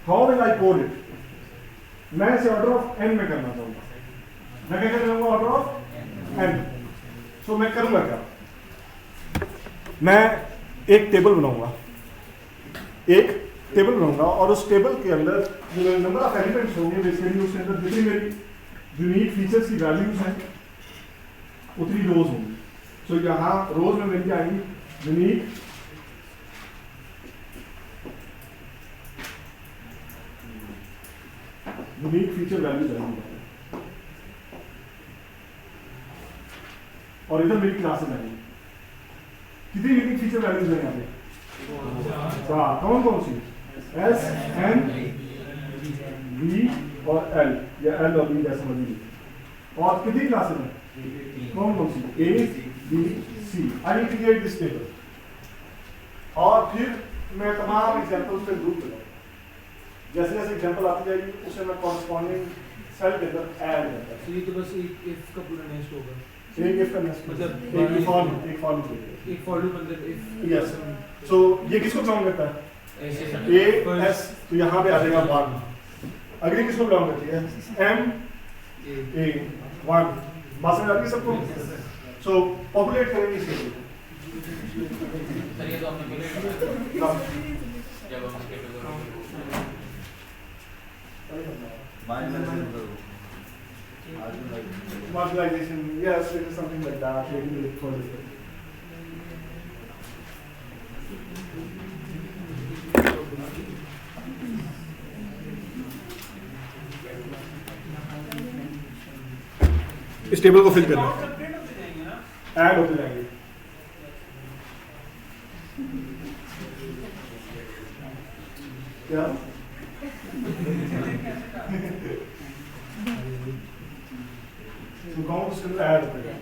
how will I code it? मैं इसे ऑर्डर ऑफ n में करना चाहूंगा। मैं क्या करूंगा? Order of n। सो मैं करूंगा क्या? मैं एक टेबल बनाऊंगा और उस टेबल के अंदर जो नंबर ऑफ एलिमेंट्स होंगे बेसिकली उसके अंदर जितनी मेरी यूनिक फीचर्स की वैल्यूज हैं उतनी रोज होंगी। सो यहाँ रोज में मेरी आएंगी यूनिक फीचर वैल्यूज आएंगी और इधर मेरी क्लासेस आएंगी। कितनी यूनिक फीचर वैल्यूज हैं यहाँ पे? कौन कौन सी? एस एन बी और एल या एल और बी जैसे मर्जी। और कितनी क्लासेस हैं? कौन कौन सी? A B C. I create this table और फिर मैं तमाम एग्जांपल्स पे ग्रुप करूंगा। जैसे जैसे एग्जांपल आती जाएगी उसे मैं कॉरस्पॉन्डिंग सेल के अंदर ऐड करता हूं। ये तो बस एक इफ का पूरा नेस्ट होगा। एक इफ का नेस्ट मतलब एक फॉर एक फॉर लूप मतलब इफ यस। सो ये किसको बिलोंग करता है? ऐसे ए एस, तो यहाँ पे आ जाएगा 1। अगली किसको बिलोंग करती है? M A 1। बात समझ आ रही है सबको? सो पॉपुलेट करेंगे इसे। सर ये तो आपने पहले जब हम उसके marginalization, yes, it is something like that. Maybe we look for it. इस टेबल को फिल करना है, अपडेट होते जाएंगे ना। ऐड होते जाएंगे। क्या? तो कौन उसके अंदर ऐड होते हैं?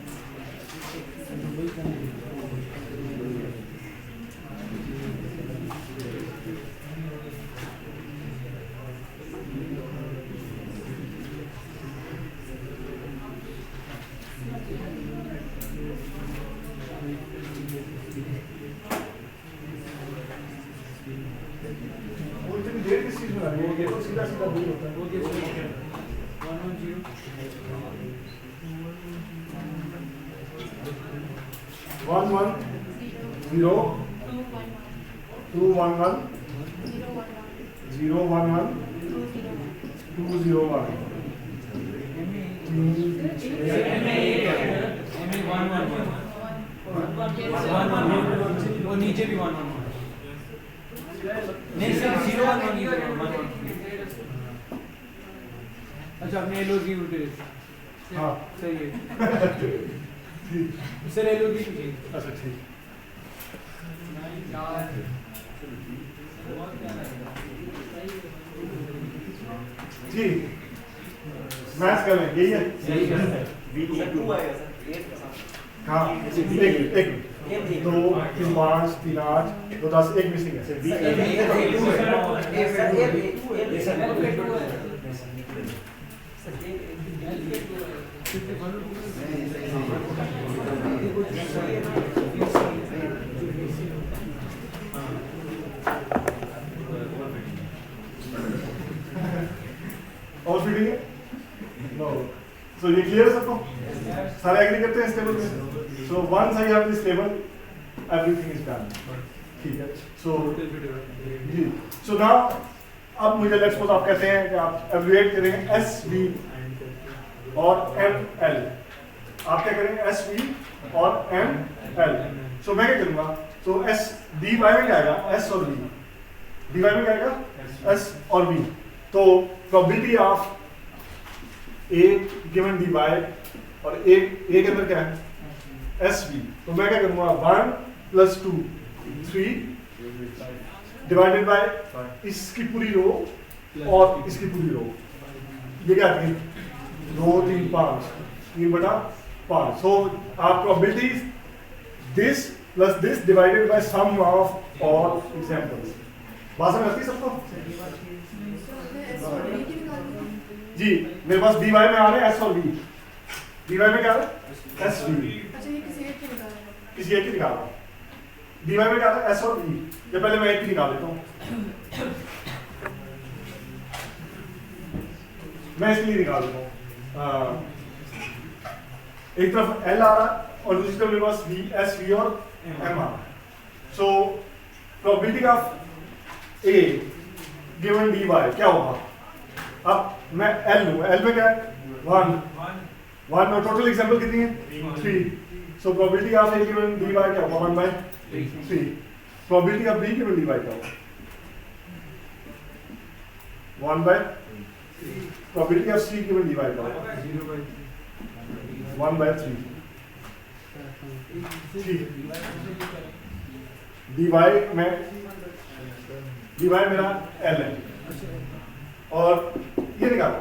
वो इतनी देर किस चीज में लगी है? ये तो सीधा सीधा दूर होता है। वो कैसे 1 1 0 2 1 1 0 1 1 2 0 1 वो नीचे भी 1 1 नहीं सर 0 1 1 अच्छा आपने एल और बी उल्टे हाँ सही है सर एल और बी अच्छा ठीक। जी मैथ्स कर लें, यही है। हाँ एक 2 3 5 3 8 2 10 एक मिसिंग है। और फिटिंग है? नो। सो ये क्लियर है सबको? सारे एग्री करते हैं इस टेबल में? So once I have this table everything is done. ठीक है। सो जी सो नाउ अब मुझे लेट्स सपोज आप कहते हैं कि आप एवलुएट करें एस वी और एम एल। आप क्या करेंगे? एस वी और एम एल। सो मैं क्या करूंगा? सो एस डी वाई में क्या आएगा? एस और वी। डी वाई में क्या आएगा? एस और वी। तो probability of A given D Y और ए के अंदर क्या है? S V. तो मैं क्या करूंगा? 1 + 2 3 डिवाइडेड बाय इसकी पूरी रो और इसकी पूरी रो। ये क्या है? 2 3 5 3/5। सो our probability is this plus this divided by sum of all examples। बात समझ आती है सबको? जी मेरे पास dy में आ रहे हैं s और v। dy में क्या आ रहा है? s v। अच्छा ये किसी एक के निकाल रहा है। किसी एक की निकाल रहा हूँ। dy में क्या आ रहा है? s और v। ये पहले मैं एक की निकाल लेता हूँ। मैं इसके लिए निकाल देता हूँ। एक तरफ L आ रहा है और दूसरी तरफ मेरे पास V, S, V और M आ रहा है। So probability of A given dy क्या होगा? अब मैं L लूँगा। L में क्या है? 1 और टोटल एग्जाम्पल कितनी है? 3। So probability of A given dy क्या होगा? 1/3। Probability of B given dy क्या होगा? 1/3। Probability of C given dy क्या होगा? 1/3। dy में dy मेरा l है और ये निकालो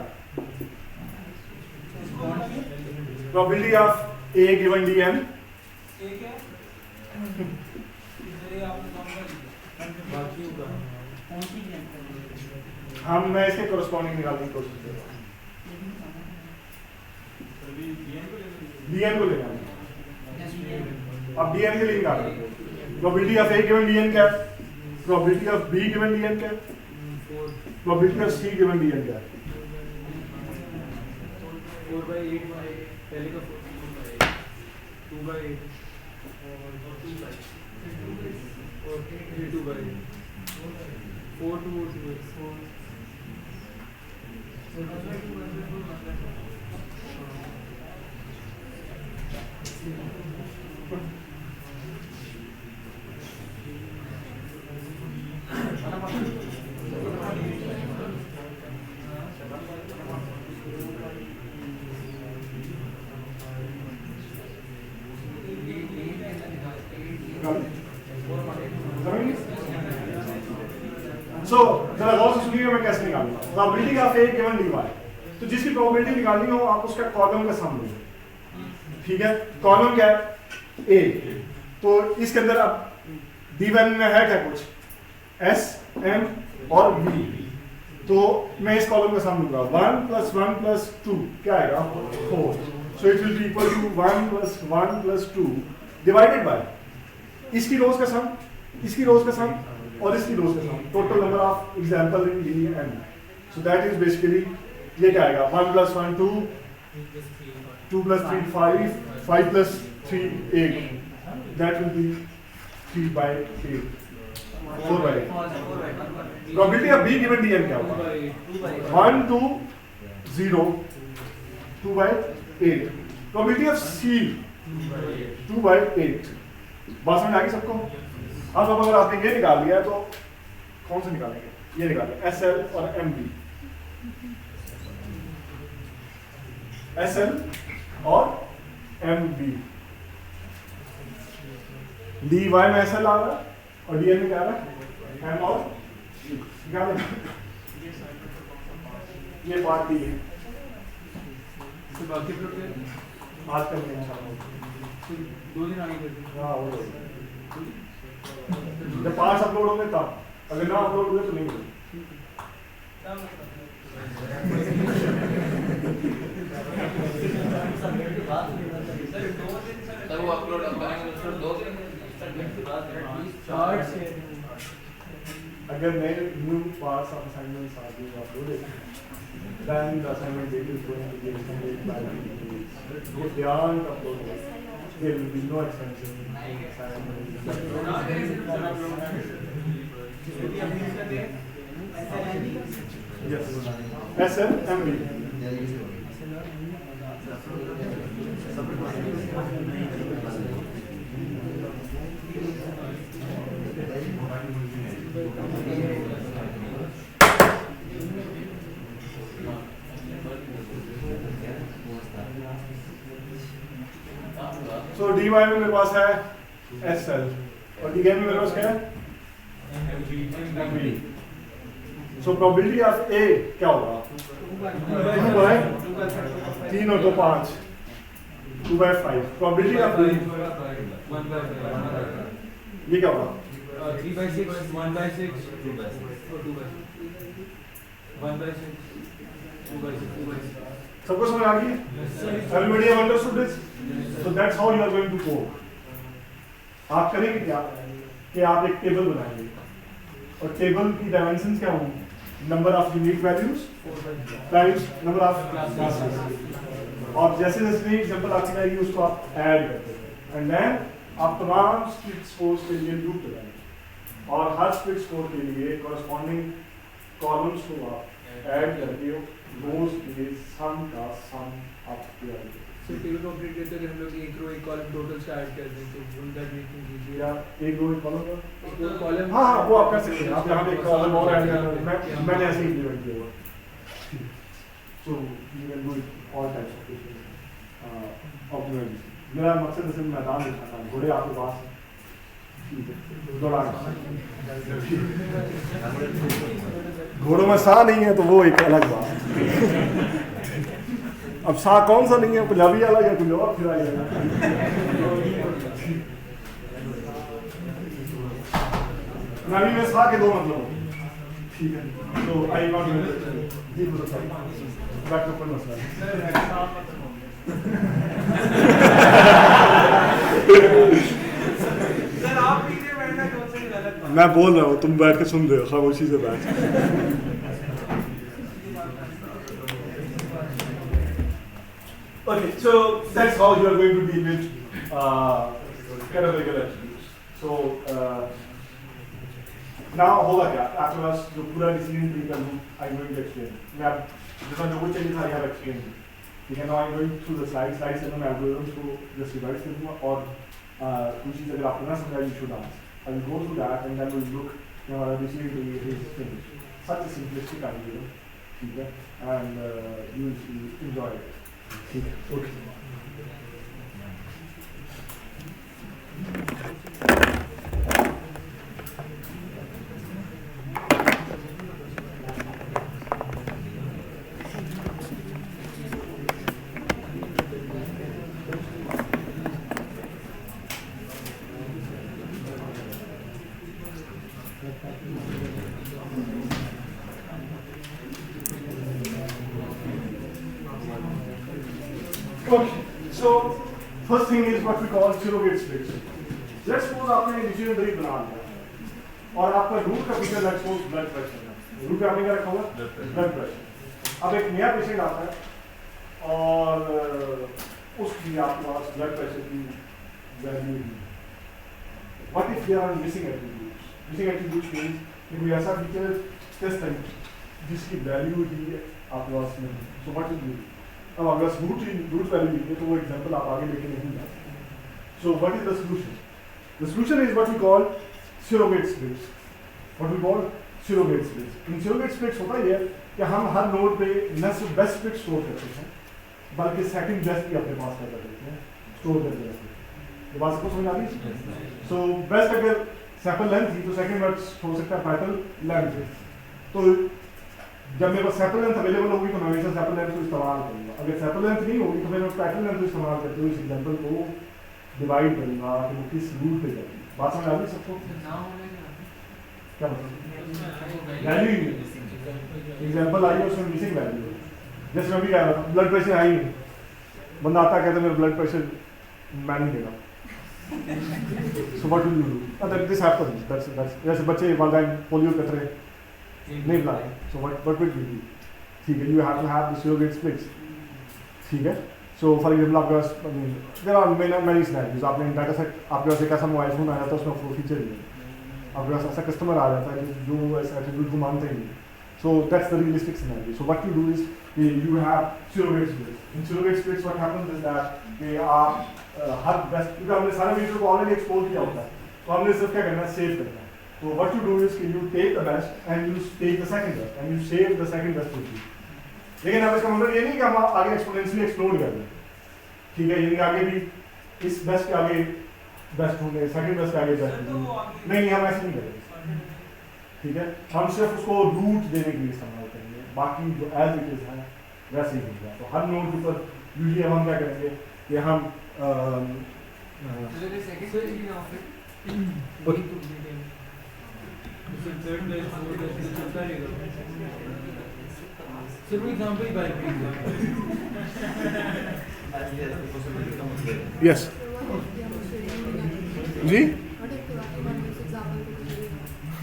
probability of a given dn एक है ये आपने कौन सा लिखा बाकी होगा हम मैं इसके corresponding निकालने की कोशिश कर रहा हूँ dn को लेना अब dn के लिए निकालना probability of a given dn क्या है probability of b given dn क्या है probability of c given dn क्या है 4/8 पहले का 2/8 और 2/8 4 to 4 सो जरा गौर से सुनिएगा मैं कैसे निकालूंगा probability of A given dy तो जिसकी प्रोबेबिलिटी निकालनी हो आप उसका कॉलम का सम लो ठीक है कॉलम क्या है ए तो इसके अंदर अब d1 में है क्या कुछ s m और v तो मैं इस कॉलम का सम लूंगा 1 + 1 + 2 क्या आएगा 4 so it will be equal to 1 + 1 + 2 divided by इसकी रोज का सम इसकी रोज का सम और इसकी रोज का sum total number of example in D N so that is basically ये क्या आएगा 1 + 1 2 2 + 3 5 5 + 3 8 that will be 3/8 4/8 probability of B given D N क्या होगा 1 2 0 2/8 प्रोबेबिलिटी ऑफ सी 2/8 बात समझ आ गई सबको अब अगर आपने ये निकाल लिया तो कौन सा निकालेंगे ये निकालेंगे SL और MB SL और MB dy में SL आ रहा है और dn में क्या आ रहा है M और B निकालेंगे ये पार्ट डी है तो बाकी प्रोडक्ट आज कल में इंशाल्लाह 2 दिन आगे कर हाँ हो जाएगा जब पार्ट्स अपलोड होंगे तब अगर ना अपलोड हुए तो नहीं होंगे क्या मतलब सर वो अपलोड करेंगे तो 2 दिन चार्ट से अगर नए new parts of assignments are being uploaded then the assignment date is going to be extended by 2 weeks. If they aren't uploaded, there will be no extension in assignment. Yes. SLMB. So dy में मेरे पास है SL और dn में मेरे पास क्या है MB. So probability of A क्या होगा 2/3 और 2 5 2/5 probability of B 1/5 ये क्या होगा 3/6 1/6 और 2/6 1/6 2/6 सबको समझ आ गई everybody have understood this so that's how you are going to code आप करेंगे क्या कि आप एक टेबल बनाएंगे और टेबल की डायमेंशंस क्या होंगी number of unique values times number of classes और जैसे जैसे नई एग्जांपल आती जाएगी उसको आप ऐड करते हैं एंड देन आप तमाम स्प्लिट स्कोर्स के लिए लूप लगाएंगे और हर स्प्लिट स्कोर के लिए कॉरस्पॉन्डिंग कॉलम्स को आप ऐड करके रोज के सम का सम आप किया सो टेबल को अपडेट करते हैं हम लोग एक रो एक कॉलम टोटल से ऐड कर दें तो would that make things easy या एक रो एक कॉलम एक दो कॉलम हाँ हाँ वो आप कर सकते हैं आप यहाँ पे एक कॉलम और ऐड करना मैंने ऐसे ही इम्प्लीमेंट किया हुआ so you can do it all types of cases optimization मेरा मकसद सिर्फ मैदान दिखाना घोड़े आपके पास ठीक है, दौड़ाना। घोड़ों में सा नहीं है तो वो एक अलग बात। अब सा कौन सा नहीं है, पंजाबी अलग है, कुछ और फिर आएगा। नबी में सा के दो मतलब, ठीक है। तो आई नॉट जी बोलो सर, बैक ऊपर मसला है। सर आप पीछे बैठना कौन सी गलत बात? मैं बोल रहा हूँ, तुम बैठ के सुन रहे हो, खामोशी से बैठ। Okay, so that's how you are going to deal with categorical attributes. So now होगा क्या? आपके पास जो पूरा डिसीजन ट्री का loop I am going to explain. मैं अब जितना जो कुछ चेंजेस आई हैव एक्सप्लेन, ठीक है। Now I am going through the slides से मैं एल्गोरिथम्स को जस्ट रिवाइज कर दूंगा और कुछ चीज़ अगर आपको ना समझा you should ask. I will go through that and then we will look कि हमारा decision tree is finished. Such a simplistic algorithm, ठीक है, and you will enjoy it. ठीक है, okay. Okay, so first thing is what we call surrogate splits. Let's suppose आपने decision tree बना लिया और आपका रूट का feature let's suppose blood pressure है। रूट आपने क्या रखा हुआ? Blood pressure. अब एक नया पेशेंट आता है और उसकी आपके पास ब्लड प्रेशर की वैल्यू है। What if there are missing attributes? Missing attributes means कि कोई ऐसा फीचर टेस्ट है जिसकी वैल्यू ही आपके पास नहीं। So what is it? अब अगर रूट वैल्यू नहीं है तो वो एग्जांपल आप आगे लेके नहीं जा सकते। So what is the solution? The solution is what we call surrogate splits. What we call surrogate splits. In surrogate splits होता ये कि हम हर नोड पे न सिर्फ बेस्ट फिट स्टोर करते हैं बल्कि सेकंड बेस्ट भी अपने पास कर देते हैं, स्टोर करते हैं। ये बात सबको समझ आ रही है? So बेस्ट अगर सैंपल लेंथ थी तो सेकंड बेस्ट हो सकता है पैटर्न लेंथ। तो जब मेरे पास सैंपल लेंथ अवेलेबल होगी तो मैं हमेशा सैंपल लेंथ को इस्तेमाल करूँगा। अगर सैंपल लेंथ नहीं होगी तो मैं पैटर्न लेंथ को इस्तेमाल करते हुए इस एग्जांपल को डिवाइड करूँगा कि वो किस रूट पे जाएगी। बात समझ आ रही सबको? क्या मतलब? वैल्यू ही नहीं, एग्जांपल आई है उसमें मिसिंग वैल्यू है। जैसे मैं भी कह रहा था ब्लड प्रेशर आई नहीं, बंदा आता कहता मेरा ब्लड प्रेशर मैं नहीं देगा। So what will you do? This happens. That's जैसे बच्चे वालिदैन पोलियो कतरे नहीं पिलाते, so what will you do? ठीक है, you have to have the surrogate splits, ठीक है। So for example आपके पास there are many scenarios। आपने डाटा सेट, आपके पास एक ऐसा मोबाइल फोन आया था उसमें 4 फीचर ही है, आपके पास ऐसा कस्टमर आ जाता है जो ऐसा एट्रीब्यूट को मानते ही नहीं। So that's the realistic scenario. So what you do is you have surrogate splits. In surrogate splits what happens is that they are her best, क्योंकि हमने सारे वीडियो को ऑलरेडी एक्सप्लोर किया होता है तो हमने सिर्फ क्या करना है, सेव करना है। तो व्हाट यू डू इज कि you take the best and you take the second best and you save the second best position. लेकिन अब इसका मतलब ये नहीं कि हम आगे एक्सपोनेंशियली एक्सप्लोर कर रहे हैं, ठीक है, यानी आगे भी इस बेस्ट के आगे बेस्ट होंगे, सेकंड बेस्ट के आगे बेस्ट होंगे, नहीं हम ऐसे नहीं करेंगे, ठीक है। हम सिर्फ उसको रूट देने के लिए इस्तेमाल करेंगे, बाकी जो एज इट इज है वैसे ही होगा। तो हर नोड के ऊपर यूजुअली हम क्या करेंगे कि हम यस जी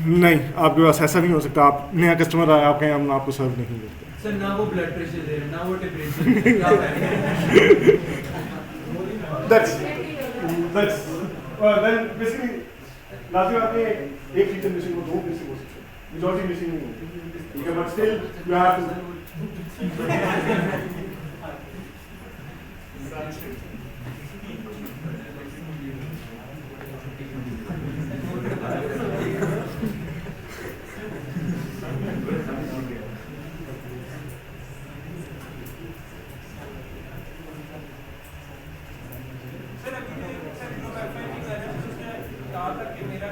नहीं, आपके पास ऐसा नहीं हो सकता। आप नया कस्टमर आया, आप कहें हम आपको सर्व नहीं देते सर, ना वो ब्लड प्रेशर दे रहे, ना वो temperature. That's then basically last आपने एक फीचर मिसिंग हो, 2 मिसिंग हो सकते हैं, मेजॉरिटी मिसिंग नहीं होती, ठीक है, but still you have to. Sir अभी जो मैं कहा था कि मेरा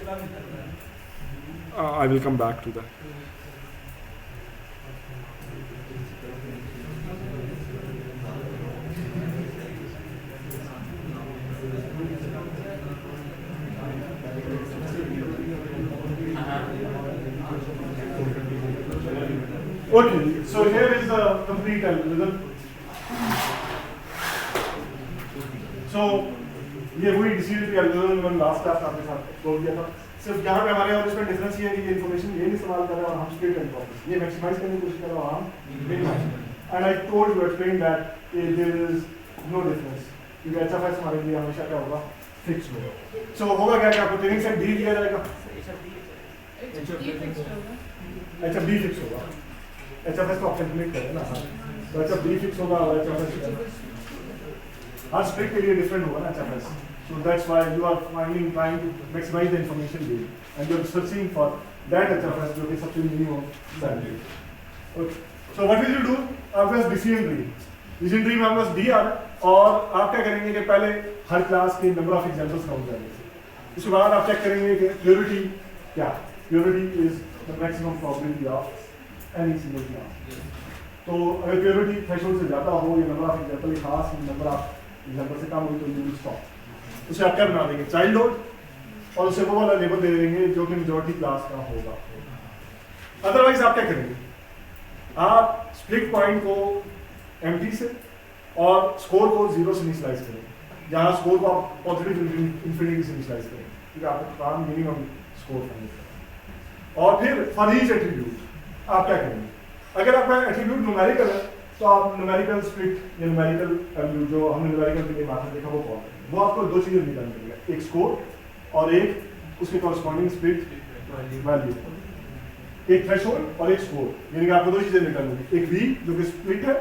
क्लास में चल रहा है। I will come back to that. Okay, so here is the complete algorithm. So ये वही डिसीजन ट्री एल्गोरिथम मैंने लास्ट क्लास में आपके साथ बोल दिया था। सिर्फ यहाँ पे हमारे और इसमें डिफरेंस ये है कि ये इन्फॉर्मेशन ये नहीं इस्तेमाल कर रहे और हम स्प्लिट एंड प्रॉपर्टी ये मैक्सिमाइज करने की कोशिश कर रहे हैं और हम minimize. And I told you explain that there is no difference क्योंकि एचएफएस हमारे लिए हमेशा क्या होगा फिक्स होगा। सो होगा क्या कि आपको ट्रेनिंग सेट डी दिया जाएगा, ये फिक्स होगा। अच्छा बी फिक्स होगा, एचएफएस तो आप कैलकुलेट करें ना। तो अच्छा बी फिक्स होगा और एचएफएस हर स्प्लिट के लिए डिफरेंट होगा ना HFS. So that's why you are trying to maximize the information gain, and you are searching for that HFS जो कि सबसे minimum salary. Okay. So what will you do? आपके पास decision tree. Decision tree में आपके पास D आ रहा है और आप क्या करेंगे कि पहले हर क्लास के number of examples काउंट करेंगे। उसके बाद आप चेक करेंगे कि purity क्या? Purity is the maximum probability of any single class. तो अगर purity threshold से ज़्यादा हो या number of example खास number of example से कम हो तो you will stop. उसे आप क्या बना देंगे चाइल्ड नोड और उसे वो वाला लेबल दे देंगे जो कि मेजॉरिटी क्लास का होगा। अदरवाइज आप क्या करेंगे, आप स्प्लिट पॉइंट को एम्प्टी से और स्कोर को 0 से इनिशियलाइज करेंगे, जहां स्कोर को आप पॉजिटिव इंफिनिटी से इनिशियलाइज करेंगे क्योंकि आपका काम मिनिमम स्कोर फाइंड करना। और फिर फॉर ईच एट्रीब्यूट आप क्या करेंगे, अगर आपका एट्रीब्यूट न्यूमेरिकल है तो आप न्यूमेरिकल स्प्लिट या न्यूमेरिकल जो हमने न्यूमेरिकल के लिए मेथड देखा वो कॉल करेंगे। वो आपको दो चीजें निकालनी पड़ेगा, एक स्कोर और एक उसके कॉरस्पॉन्डिंग स्प्लिट वैल्यू, एक थ्रेशोल्ड और एक स्कोर, यानी कि आपको दो चीजें निकालनी है, एक v जो कि स्प्लिट है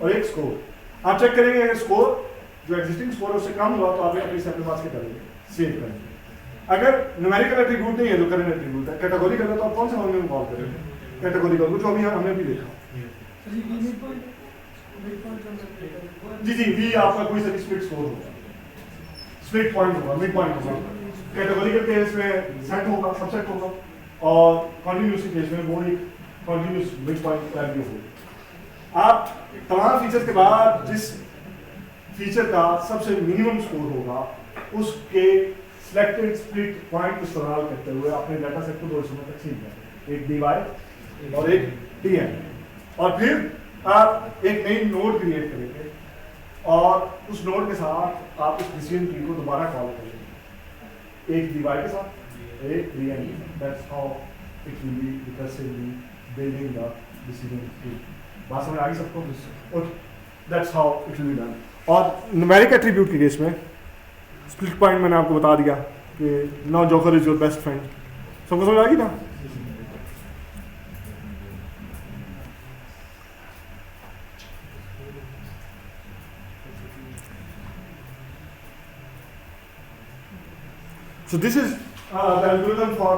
और एक स्कोर। आप चेक करेंगे अगर स्कोर जो एग्जिस्टिंग स्कोर है उससे कम हुआ तो आप अपने से अपने पास क्या करेंगे सेव करेंगे। अगर न्यूमेरिकल एट्रीब्यूट नहीं है तो करंट एट्रीब्यूट है, कैटेगोरिकल है तो आप कौन सा फॉर्मूला में कॉल करेंगे कैटेगोरिकल, जो अभी हमने भी देखा। जी जी v आपका कोई सा स्प्लिट स्कोर होगा, स्प्लिट पॉइंट होगा, मिड पॉइंट होगा। कैटेगोरिकल केस में सेट होगा, सबसेट होगा और कॉन्टिन्यूस केस में वो एक कॉन्टिन्यूस मिड पॉइंट वैल्यू होगा। आप तमाम फीचर्स के बाद जिस फीचर का सबसे मिनिमम स्कोर होगा उसके सिलेक्टेड स्प्लिट पॉइंट को इस्तेमाल करते हुए अपने डाटा सेट को दो हिस्सों में तकसीम करें, एक dy और एक dn, और फिर आप एक नई नोड क्रिएट करेंगे और उस नोड के साथ आप उस डिसीजन ट्री को दोबारा कॉल करेंगे, एक dy के साथ एक dn के साथ। That's how it will B recursively building the decision tree. बात समझ आ गई सबको? Okay, that's how it will be done. और न्यूमेरिक एट्रीब्यूट के केस में स्प्लिट पॉइंट मैंने आपको बता दिया कि now joker is your best friend. सबको समझ आ गई ना? So this is the algorithm for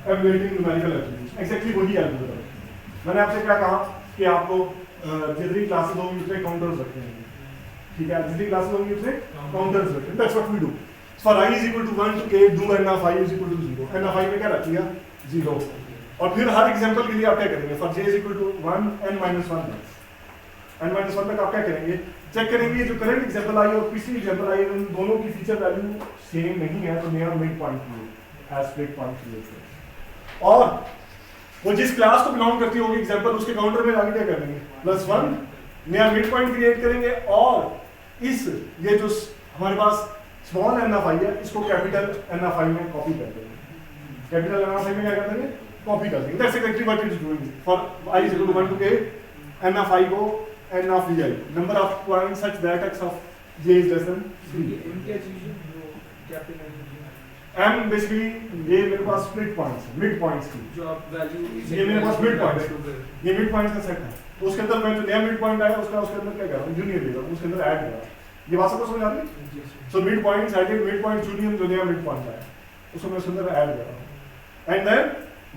evaluating numerical attributes. Exactly वही algorithm। मैंने आपसे क्या कहा कि आपको जितनी क्लासेस होंगी उतने काउंटर्स रखने हैं, ठीक है? जितनी क्लासेस होंगी उतने काउंटर्स रखने हैं। That's what we do. For I is equal to 1 to k, do n of I is equal to 0. n of I में क्या रख लिया? 0। और फिर हर एग्जांपल के लिए आप क्या करेंगे? For j is equal to 1 n minus 1 तक, n minus 1 तक आप क्या करेंगे? चेक करेंगे जो करंट एग्जांपल आई और पिछली एग्जांपल आई उन दोनों की फीचर वैल्यू सेम नहीं है तो नया mid point create as split point create. और वो जिस क्लास को बिलोंग करती होगी एग्जांपल उसके काउंटर में आगे क्या करेंगे? +1 नया मिड पॉइंट क्रिएट करेंगे और इस ये जो हमारे पास स्मॉल n of I है इसको कैपिटल n of I में कॉपी कर देंगे। कैपिटल n of I में क्या कर देंगे? कॉपी कर देंगे। That's actually what it is doing. For I is equal to 1 to k, n of I को n of vi, number of points such that x of j is less than 3। m basically ये मेरे पास split points mid points की जो आप value ये मेरे पास mid points, ये mid points का सेट है। तो उसके अंदर मैं जो नया मिड पॉइंट आया उसका उसके अंदर क्या कर रहा हूं? यूनियन ले रहा हूं, उसके अंदर ऐड कर रहा हूं। ये बात सबको समझ आ रही है? So mid points added mid point union जो नया मिड पॉइंट आया उसको मैं उसके अंदर ऐड कर रहा हूं। एंड देन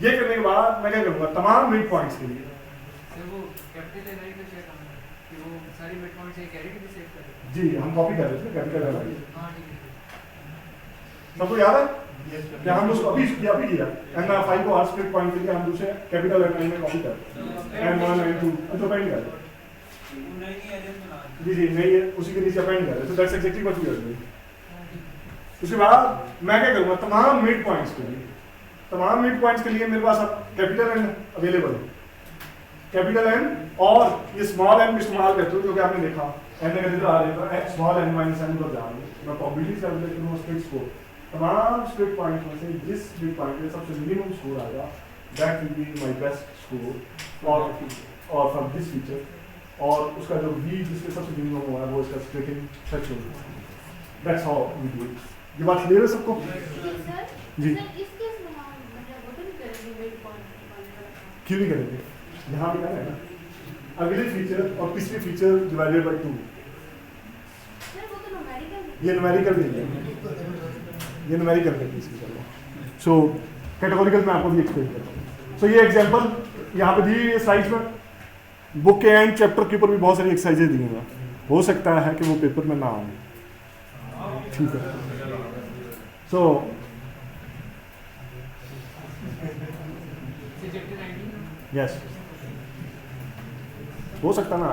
ये करने के बाद मैं क्या करूंगा? तमाम मिड पॉइंट्स के लिए वो कैपिटल एन आई पे चेक करना कि वो सारी मिड पॉइंट्स एक कैरी भी सेव करें। जी हम कॉपी कर रहे थे कैपिटल है। हां ठीक है, सबको याद है? क्या हम उसको अभी किया एंड मैं फाइल को हर स्प्लिट पॉइंट के लिए हम दूसरे कैपिटल N9 में कॉपी करते हैं N1 N2 तो पेंड कर जी नहीं है उसी के नीचे अपेंड कर तो that's exactly what we are doing. उसके बाद मैं क्या करूंगा तमाम मिड पॉइंट्स के लिए मेरे पास अब कैपिटल N अवेलेबल है, कैपिटल N और ये स्मॉल n इस्तेमाल करते हो क्योंकि आपने देखा n नेगेटिव आ रहे हैं स्मॉल n माइनस n पर जा रहे हैं मैं प्रोबेबिलिटी कैलकुलेट करूंगा स्प्लिट स्कोर तमाम स्प्लिट पॉइंट्स में से जिस स्प्लिट पॉइंट पे सबसे मिनिमम स्कोर आएगा that will be my best score और फ्रॉम दिस फीचर और उसका जो v जिसके सबसे मिनिमम हुआ है वो इसका splitting threshold that's how we do it. ये बात क्लियर है सबको? जी सर इस केस में हम मतलब वो तो नहीं करेंगे मिड पॉइंट क्यों नहीं करेंगे? यहाँ भी करना है ना अगले फीचर और पिछले फीचर डिवाइडेड बाय 2 सर वो तो न्यूमेरिकल ये न्यूमेरिकल भी है ये न्यूमेरिकल है इसकी तरह। सो कैटेगोरिकल मैं आपको भी एक्सप्लेन करता हूँ। सो ये एग्जांपल यहाँ पे दी स्लाइड्स में बुक के एंड चैप्टर के ऊपर भी बहुत सारी एक्सरसाइजेज दी हैं हो सकता है कि वो पेपर में ना आए ठीक है। सो यस हो सकता ना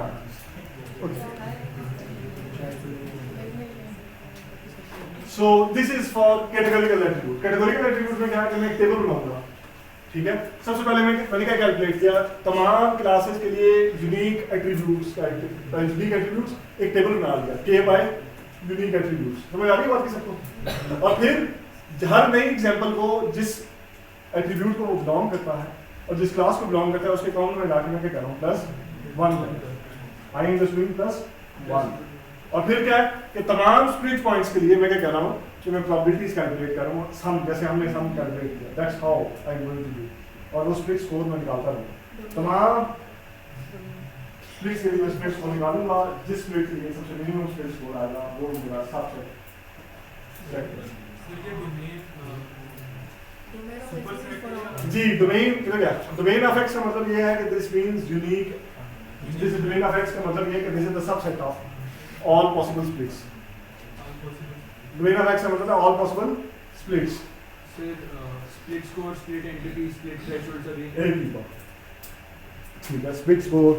सो this is for categorical attribute. Categorical attribute में क्या है कि मैं एक टेबल बनाऊंगा ठीक है। सबसे पहले मैंने क्या कैलकुलेट किया तमाम क्लासेस के लिए यूनिक एट्रीब्यूट्स एक टेबल बना लिया k बाय यूनिक एट्रीब्यूट्स। समझ आ रही है बात की सबको? और फिर हर नई एग्जांपल को जिस एट्रीब्यूट को वो बिलोंग करता है और जिस क्लास को बिलोंग करता है उसके काउंट में डालने में क्या कर रहा हूँ +1 आई एम जस्ट डूइंग +1 और फिर क्या है कि तमाम स्प्लिट पॉइंट्स के लिए मैं क्या कर रहा हूँ कि मैं प्रोबेबिलिटीज कैलकुलेट कर रहा हूँ सम जैसे हमने सम कैलकुलेट किया that's how I am going to do और वो स्प्लिट स्कोर मैं निकालता रहूँ तमाम स्प्लिट्स के लिए मैं स्प्लिट स्कोर निकालूंगा जिस स्प्लिट के लिए सबसे मिनिमम स्प्लिट स्कोर आएगा वो मेरा सबसे जी डोमेन क्या डोमेन ऑफ एक्स का मतलब ये है कि this means unique this domain of x का मतलब ये है कि this is the subset of all possible splits domain of x का मतलब है all possible splits फिर split score split entity split threshold सभी ठीक है split score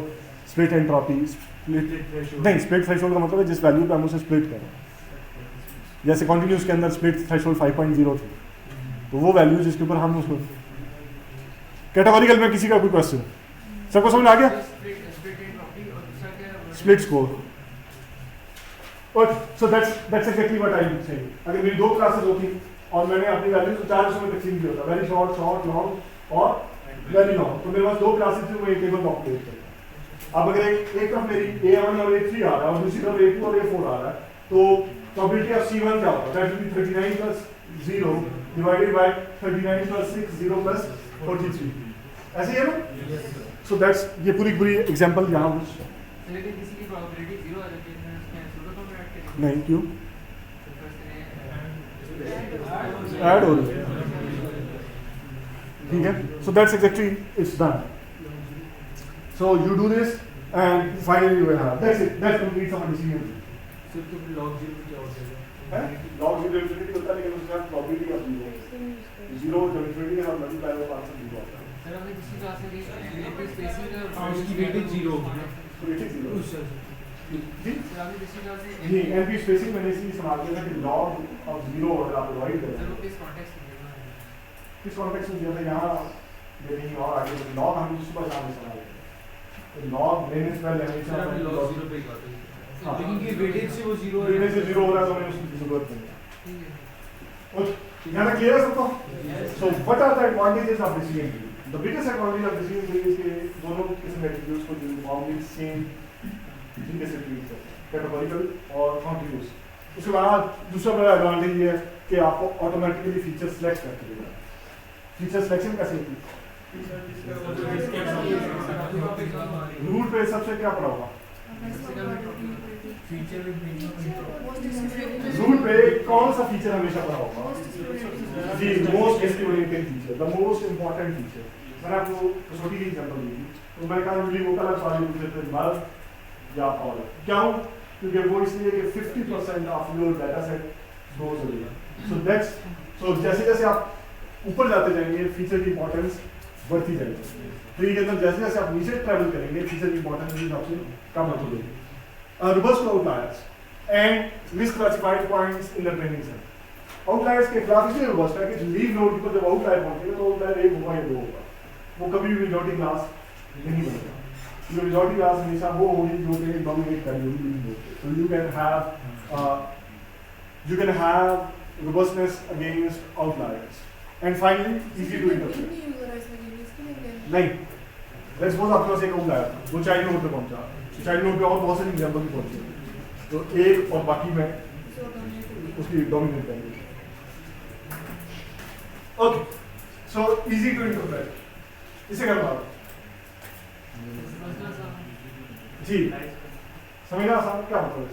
split entropy split threshold नहीं split threshold का मतलब है जिस वैल्यू पे हम उसे स्प्लिट करें जैसे कंटिन्यूस के अंदर split threshold 5.0 थी तो वो वैल्यू जिसके ऊपर हम उसको कैटेगोरिकल में किसी का कोई क्वेश्चन सबको समझ आ गया split score so that's exactly what I would say अगर मेरी दो क्लासेस होती और मैंने अपनी वैल्यूज को 4 हिस्सों में तकसीम किया होता वेरी शॉर्ट लॉन्ग और वेरी लॉन्ग तो मेरे पास दो क्लासेस थी वो एक टेबल पॉपुलेट करता अब अगर एक तरफ मेरी A1 और A3 आ रहा है और दूसरी तरफ A2 और A4 आ रहा है तो प्रोबेबिलिटी ऑफ C1 क्या होगा that will B 39 + 0 divided by 39 + 6 0 + 43 ऐसे ही है ना सो दैट्स ये पूरी एग्जांपल यहां लेकिन किसी की प्रोबेबिलिटी 0 आ जाती है नहीं क्यों ऐड हो रही है ठीक है so that's exactly it's done so you do this and finally you have that's it that's complete sum decision सिर्फ तो log 0 क्या होता है लॉग 0 इन्फिनिटी होता है लेकिन उसका प्रोबेबिलिटी ऑफ 0 जब इन्फिनिटी के साथ मल्टीप्लाई होगा आंसर 0 आता है सर अगर किसी क्लास में एलिमेंट स्पेसिंग का उसकी वेटेज 0 होगी ना तो वेटेज 0 जी सर अगर किसी क्लास में जी एनपी स्पेसिंग मैंने इसलिए इस्तेमाल किया था कि लॉग ऑफ 0 अगर आप डिवाइड सर करें वो किस कॉन्टेक्स्ट में देना है किस कॉन्टेक्स्ट में दिया था यहाँ ये नहीं और आगे लॉग हम सुबह शाम इस्तेमाल करते हैं लॉग लेने से पहले हमेशा सर आपने log 0 पे ही कहा था लेकिन ये वेटेज से वो 0 वेटेज से 0 हो रहा है तो मैंने उसकी जरूरत नहीं है ठीक है और यहाँ तक क्लियर है सबको so what are the advantages of decision tree the biggest advantage of decision tree is कि दोनों किस्म के एट्रीब्यूट्स को यूनिफॉर्मली सेम तरीके से ट्रीट करते हैं कैटेगोरिकल और कॉन्टिन्यूस उसके बाद दूसरा बड़ा एडवांटेज ये है कि आपको ऑटोमेटिकली फीचर सेलेक्ट करके देगा फीचर सिलेक्शन कैसे होती है रूट पे सबसे क्या पड़ा होगा रूट पे कौन सा फीचर हमेशा पड़ा होगा जी most estimated feature the most important feature मैंने आपको छोटी सी एग्जांपल दी थी तो मैंने कहा यूजली वो कलर सवाल पूछे थे मर्ज या फॉल क्यों क्योंकि वो इसलिए कि 50% of your data set goes away so तो जैसे जैसे आप ऊपर जाते जाएंगे फीचर की इंपॉर्टेंस बढ़ती जाएगी। ट्री के अंदर जैसे जैसे आप नीचे ट्रैवल करेंगे फीचर की इंपॉर्टेंस भी आपसे कम होती जाएगी। Reverse to outliers and misclassified points in the training set. Outliers के खिलाफ इसलिए रिवर्स है कि लीव नोड पर जब आउटलायर पहुंचेगा तो आउटलायर 1 होगा या 2 होगा, वो कभी भी मेजॉरिटी क्लास नहीं बनेगा। जो मेजॉरिटी क्लास हमेशा वो होगी जो कि डोमिनेट करेगी लीव नोड पे। So you can have robustness against outliers. And finally, easy to interpret. नहीं, let's suppose आपके पास एक outlier था, वो चाइल्ड नोड पे पहुंचा, चाइल्ड नोड पे और बहुत सारे एग्जाम्पल भी पहुंचे, तो एक और बाकी में उसकी डोमिनेट करेंगे। Okay, so easy to interpret. इसे क्या बात? जी, समझना आसान क्या मतलब है?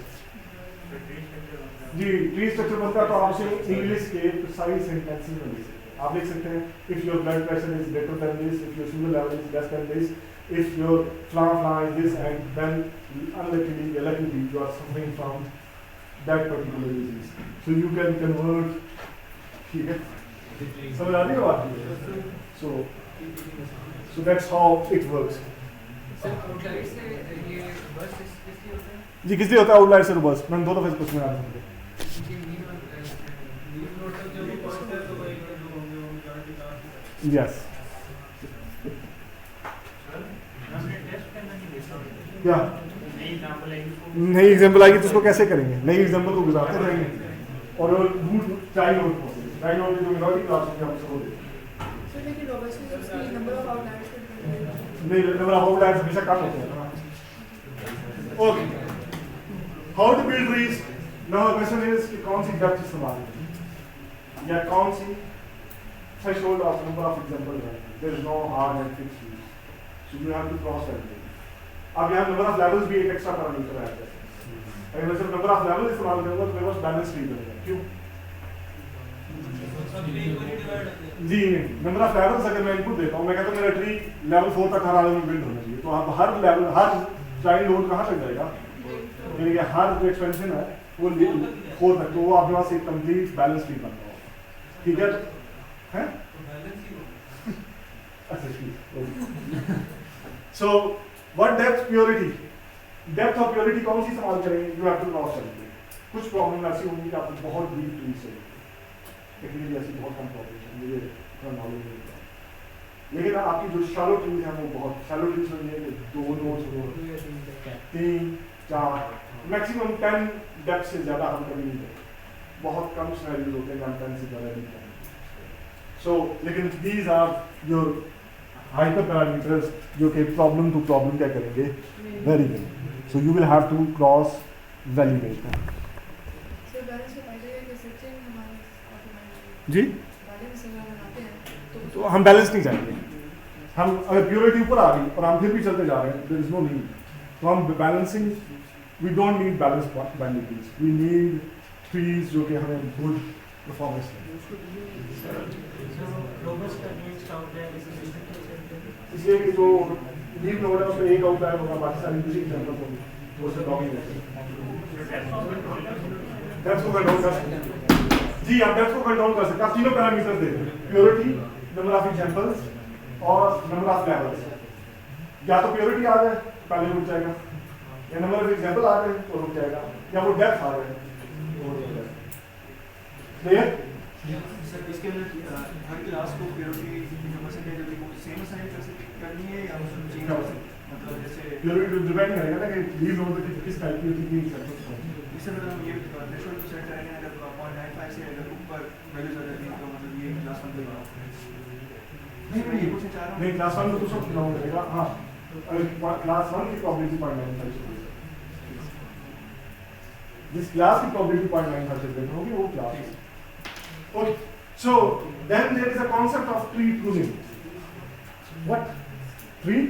जी, ट्री स्ट्रक्चर बनता है तो आप उसे इंग्लिश के प्रिसाइज सेंटेंसेस में लिख सकते हैं। आप लिख सकते हैं if your blood pressure is greater than this, if your sugar level is less than this, if your flan is this, and then luckily you are suffering from that particular disease. So you can convert, ठीक है? समझ आ रही है बात? So that's how it works. Sir outlier से ये बस किसकी होता है? जी किसलिए होता है आउटलायर से रिवर्स? मैंने दो दफे क्वेश्चन आ रहा यस क्या नई एग्जाम्पल आएगी तो उसको कैसे करेंगे? नई एग्जाम्पल को गुजारते रहेंगे और रूट चाइल्ड नोड जो मेजॉरिटी क्लास में हम उसको नहीं, नंबर ऑफ आउटलायर्स हमेशा कम होते हैं। Okay, how to build trees? Now question is कि कौन सी डेप्थ इस्तेमाल करें या कौन सी threshold of number of examples है? There is no hard and fixed rule, so you have to cross everything. अब यहाँ number of levels भी एक एक्स्ट्रा पैरामीटर है। अगर मैं सिर्फ number of levels इस्तेमाल करूँगा तो मेरे पास बैलेंस ट्री बनेगा। क्यों? जी नंबर ऑफ लेवल्स अगर मैं इनपुट देता हूँ, मैं कहता हूँ मेरा ट्री लेवल 4 तक हर आदमी में बिल्ड होना चाहिए, तो आप हर लेवल हर चाइल्ड नोड कहाँ तक जाएगा? यानी कि हर जो एक्सपेंशन है वो 4 तक, तो वो आपके पास एक कंप्लीट बैलेंस ट्री बन रहा होगा। ठीक है? हैं? अच्छा ठीक। So what depth purity? Depth और प्योरिटी कौन सी इस्तेमाल करेंगे? यू हैव टू क्रॉस करेंगे। कुछ प्रॉब्लम ऐसी होंगी कि आपको बहुत डीप ट्री चाहिए, टेक्निकली ऐसी बहुत कम प्रॉब्लम है, मुझे इतना नॉलेज नहीं है, लेकिन आपकी जो शैलो ट्रीज हैं वो बहुत शैलो ट्रीज होंगे, 2 नोड्स हो, 3 4 मैक्सिमम 10 डेप्थ से ज़्यादा हम कभी नहीं करते, बहुत कम सिनेरियोज होते हैं हम 10 से ज़्यादा नहीं करते। सो लेकिन these are your hyper parameters जो कि प्रॉब्लम टू प्रॉब्लम क्या करेंगे, very very. So you will have to cross validate जी। तो हम बैलेंस नहीं चाहेंगे, हम अगर प्योरिटी ऊपर आ गई और हम फिर भी चलते जा रहे हैं, देयर इज नो नीड, तो हम balancing, we don't need balance quantities, we need trees जो कि हमें गुड परफॉर्मेंस दें। इसलिए कि जो लीव नोड है उसमें एक आउटलायर होगा, बाकी सारी दूसरी एग्जांपल होंगी, तो उससे डॉगिंग डेप्थ को कंट्रोल कर सकते हैं। जी आप डेप्थ को कंट्रोल कर सकते हैं, आप तीनों पैरामीटर्स देते हैं, प्योरिटी, नंबर ऑफ एग्जांपल्स और नंबर ऑफ लेवल्स। या तो प्योरिटी आ जाए पहले रुक जाएगा, या नंबर ऑफ एग्जांपल आ जाए तो रुक जाएगा, या वो डेप्थ आ जाए तो रुक जाएगा। क्लियर? सर इसके अंदर हर क्लास को प्योरिटी नंबर से कैसे सेम असाइन करनी है या चेंज कर सकते हैं? मतलब जैसे प्योरिटी डिपेंड करेगा ना कि लीव नोड पे किस टाइप की कितनी एग्जांपल्स। इससे मतलब ये थ्रेशोल्ड सेट करेंगे, अगर 0.95 से अगर ऊपर वैल्यूज आ जाती है तो मतलब ये क्लास 1 पे नहीं ये पूछना चाह रहा हूं। नहीं क्लास 1 में तो सब बिलोंग करेगा। हां अगर क्लास 1 की प्रोबेबिलिटी 0.95 से जिस क्लास की प्रोबेबिलिटी 0.95 से बेटर होगी वो class. Okay, so then there is a concept of tree pruning. What? Tree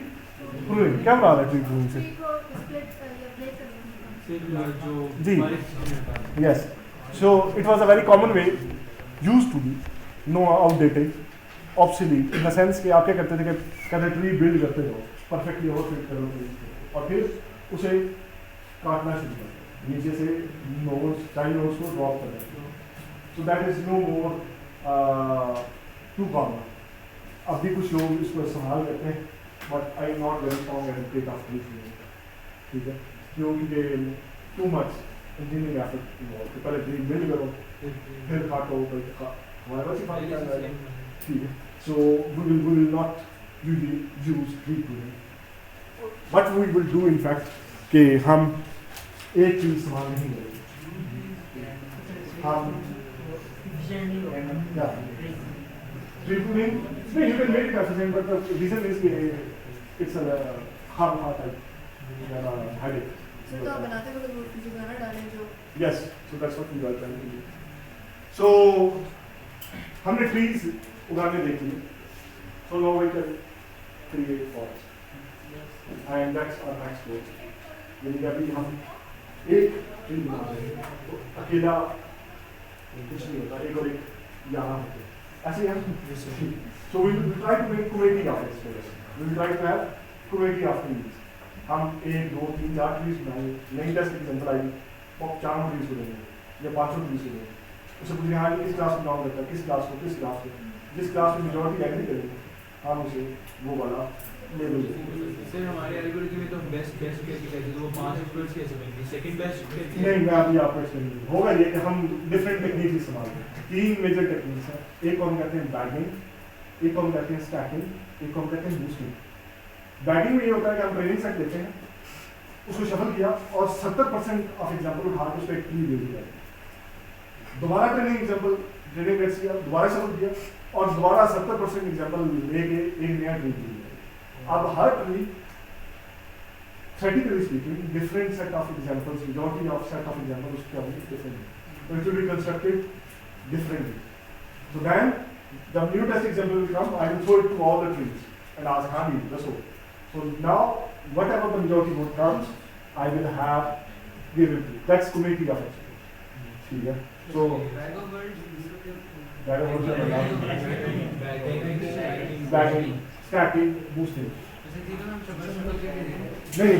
pruning. क्या बता रहा है tree pruning से? जी. Yes. So it was a very common way, used to be, no outdated, obsolete in the sense कि आप क्या करते थे कि कहते ट्री बिल्ड करते हो, perfectly overfit करो ट्री और फिर उसे काटना शुरू कर दो, नीचे से नोड्स चाइल्ड नोड्स को ड्रॉप कर दो। So that is no more too common. अब भी कुछ लोग इसको इस्तेमाल करते हैं, but I am not very strong and take of this, ठीक है, क्योंकि too much engineering effort involve, पहले ड्रीम बिल्ड करो फिर काटो, हमारे पास ही फाइल क्या है, ठीक है। So we will not use dream building, but we will do in fact कि हम एक चीज इस्तेमाल नहीं करेंगे, हम क्या ड्रीम बिल्डिंग नहीं, you can make it efficient, but the reason is it's a hard type headache. Sir तो आप बनाते वक्त वो जो गाना डालें जो Yes, so that's what we are trying to do. So हमने trees उगाने देख लिए, so now we can create forest, and that's our next goal. यानी कि अभी हम एक tree बना रहे हैं, तो अकेला कुछ नहीं होता, एक और एक यहाँ होते हैं, ऐसे हम so we will try to make community of it. We will try to have community of trees. हम 1, 2, 3, 4 ट्रीज बनाएंगे, नई टेस्ट एग्जाम्पल आएगी, और 4 ट्रीज बनेंगे या 5 ट्रीज बनेंगे, उसे पूछेंगे हाँ किस क्लास में बिलोंग करता है, किस क्लास को, जिस क्लास में मेजॉरिटी एग्री करेंगे हम उसे वो वाला लेबल देंगे। सर हमारे एल्गोरिथम में तो बेस्ट कैसे कहते हैं, वो 5 एक्सपर्ट्स कैसे बनेंगे, सेकंड बेस्ट नहीं, मैं अभी आपको एक्सप्लेन करूँगा। होगा ये कि हम डिफरेंट टेक्निक इस्तेमाल करें, 3 मेजर टेक्निक्स हैं, एक को हम कहते हैं बैगिंग, एक को हम कहते हैं स्टैकिंग, एक को हम कहते हैं बूस्टिंग। बैगिंग में ये होता है कि हम ट्रेनिंग सेट लेते हैं, उसको शफल किया और 70% ऑफ एग्जाम्पल उठा के उसको एक ट्री दे दिया, दोबारा ट्रेनिंग एग्जाम्पल ट्रेनिंग सेट किया, दोबारा शफल किया और दोबारा 70% एग्जाम्पल लेके एक नया ट्री दे दिया। अब हर tree theoretically speaking different set of examples, majority of set of examples उसके अपने different है, so it will be constructed differently. So then the new test example will come, I will show it to all the trees and ask Hani, that's all. So now whatever the majority vote comes, I will have given to you. That's community of experts. ठीक है? So bagging, stacking, boosting. नहीं,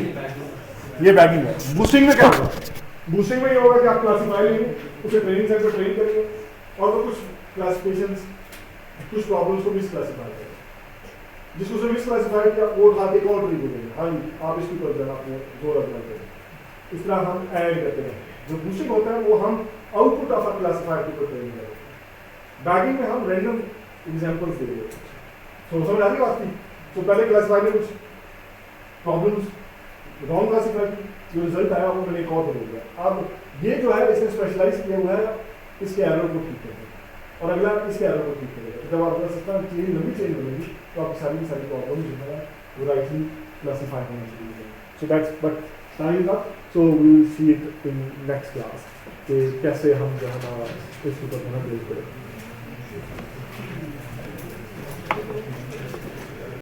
ये bagging है। Boosting में क्या होगा? Boosting में ये होगा कि आप क्लासिफाई लेंगे, उसे ट्रेनिंग सेट पर ट्रेन करेंगे और वो कुछ क्लासिफिकेशंस, कुछ प्रॉब्लम्स को मिसक्लासिफाई करेंगे, जिसको उसे मिसक्लासिफाई किया वो उठा के और ट्री को देंगे, हाँ आप इसकी कर देना, आपने जोर अप्लाई करें। इस तरह हम ऐड करते हैं। जो बूस्टिंग होता है वो हम आउटपुट ऑफ अ क्लासिफायर को ट्रेनिंग करेंगे। बैगिंग में हम रैंडम एग्जाम्पल्स दे देंगे। तो समझ आ रही बात की? तो पहले क्लासिफायर में कुछ प्रॉब्लम्स रॉन्ग क्लासिफाई की, जो रिजल्ट आया वो मैंने एक और बदल दिया। अब ये जो है इसने स्पेशलाइज किया हुआ है इसके एरर को ठीक करने, और अगला इसके एरर को ठीक करेगा। जब आपका सिस्टम चेंज बनेगी तो आपकी सारी प्रॉब्लम जो है वो राइटली क्लासिफाई होना चाहिए। सो दैट्स बट टाइम का, so we will see it in next class कि कैसे हम जो है ना इसके ऊपर ध्यान दें करें।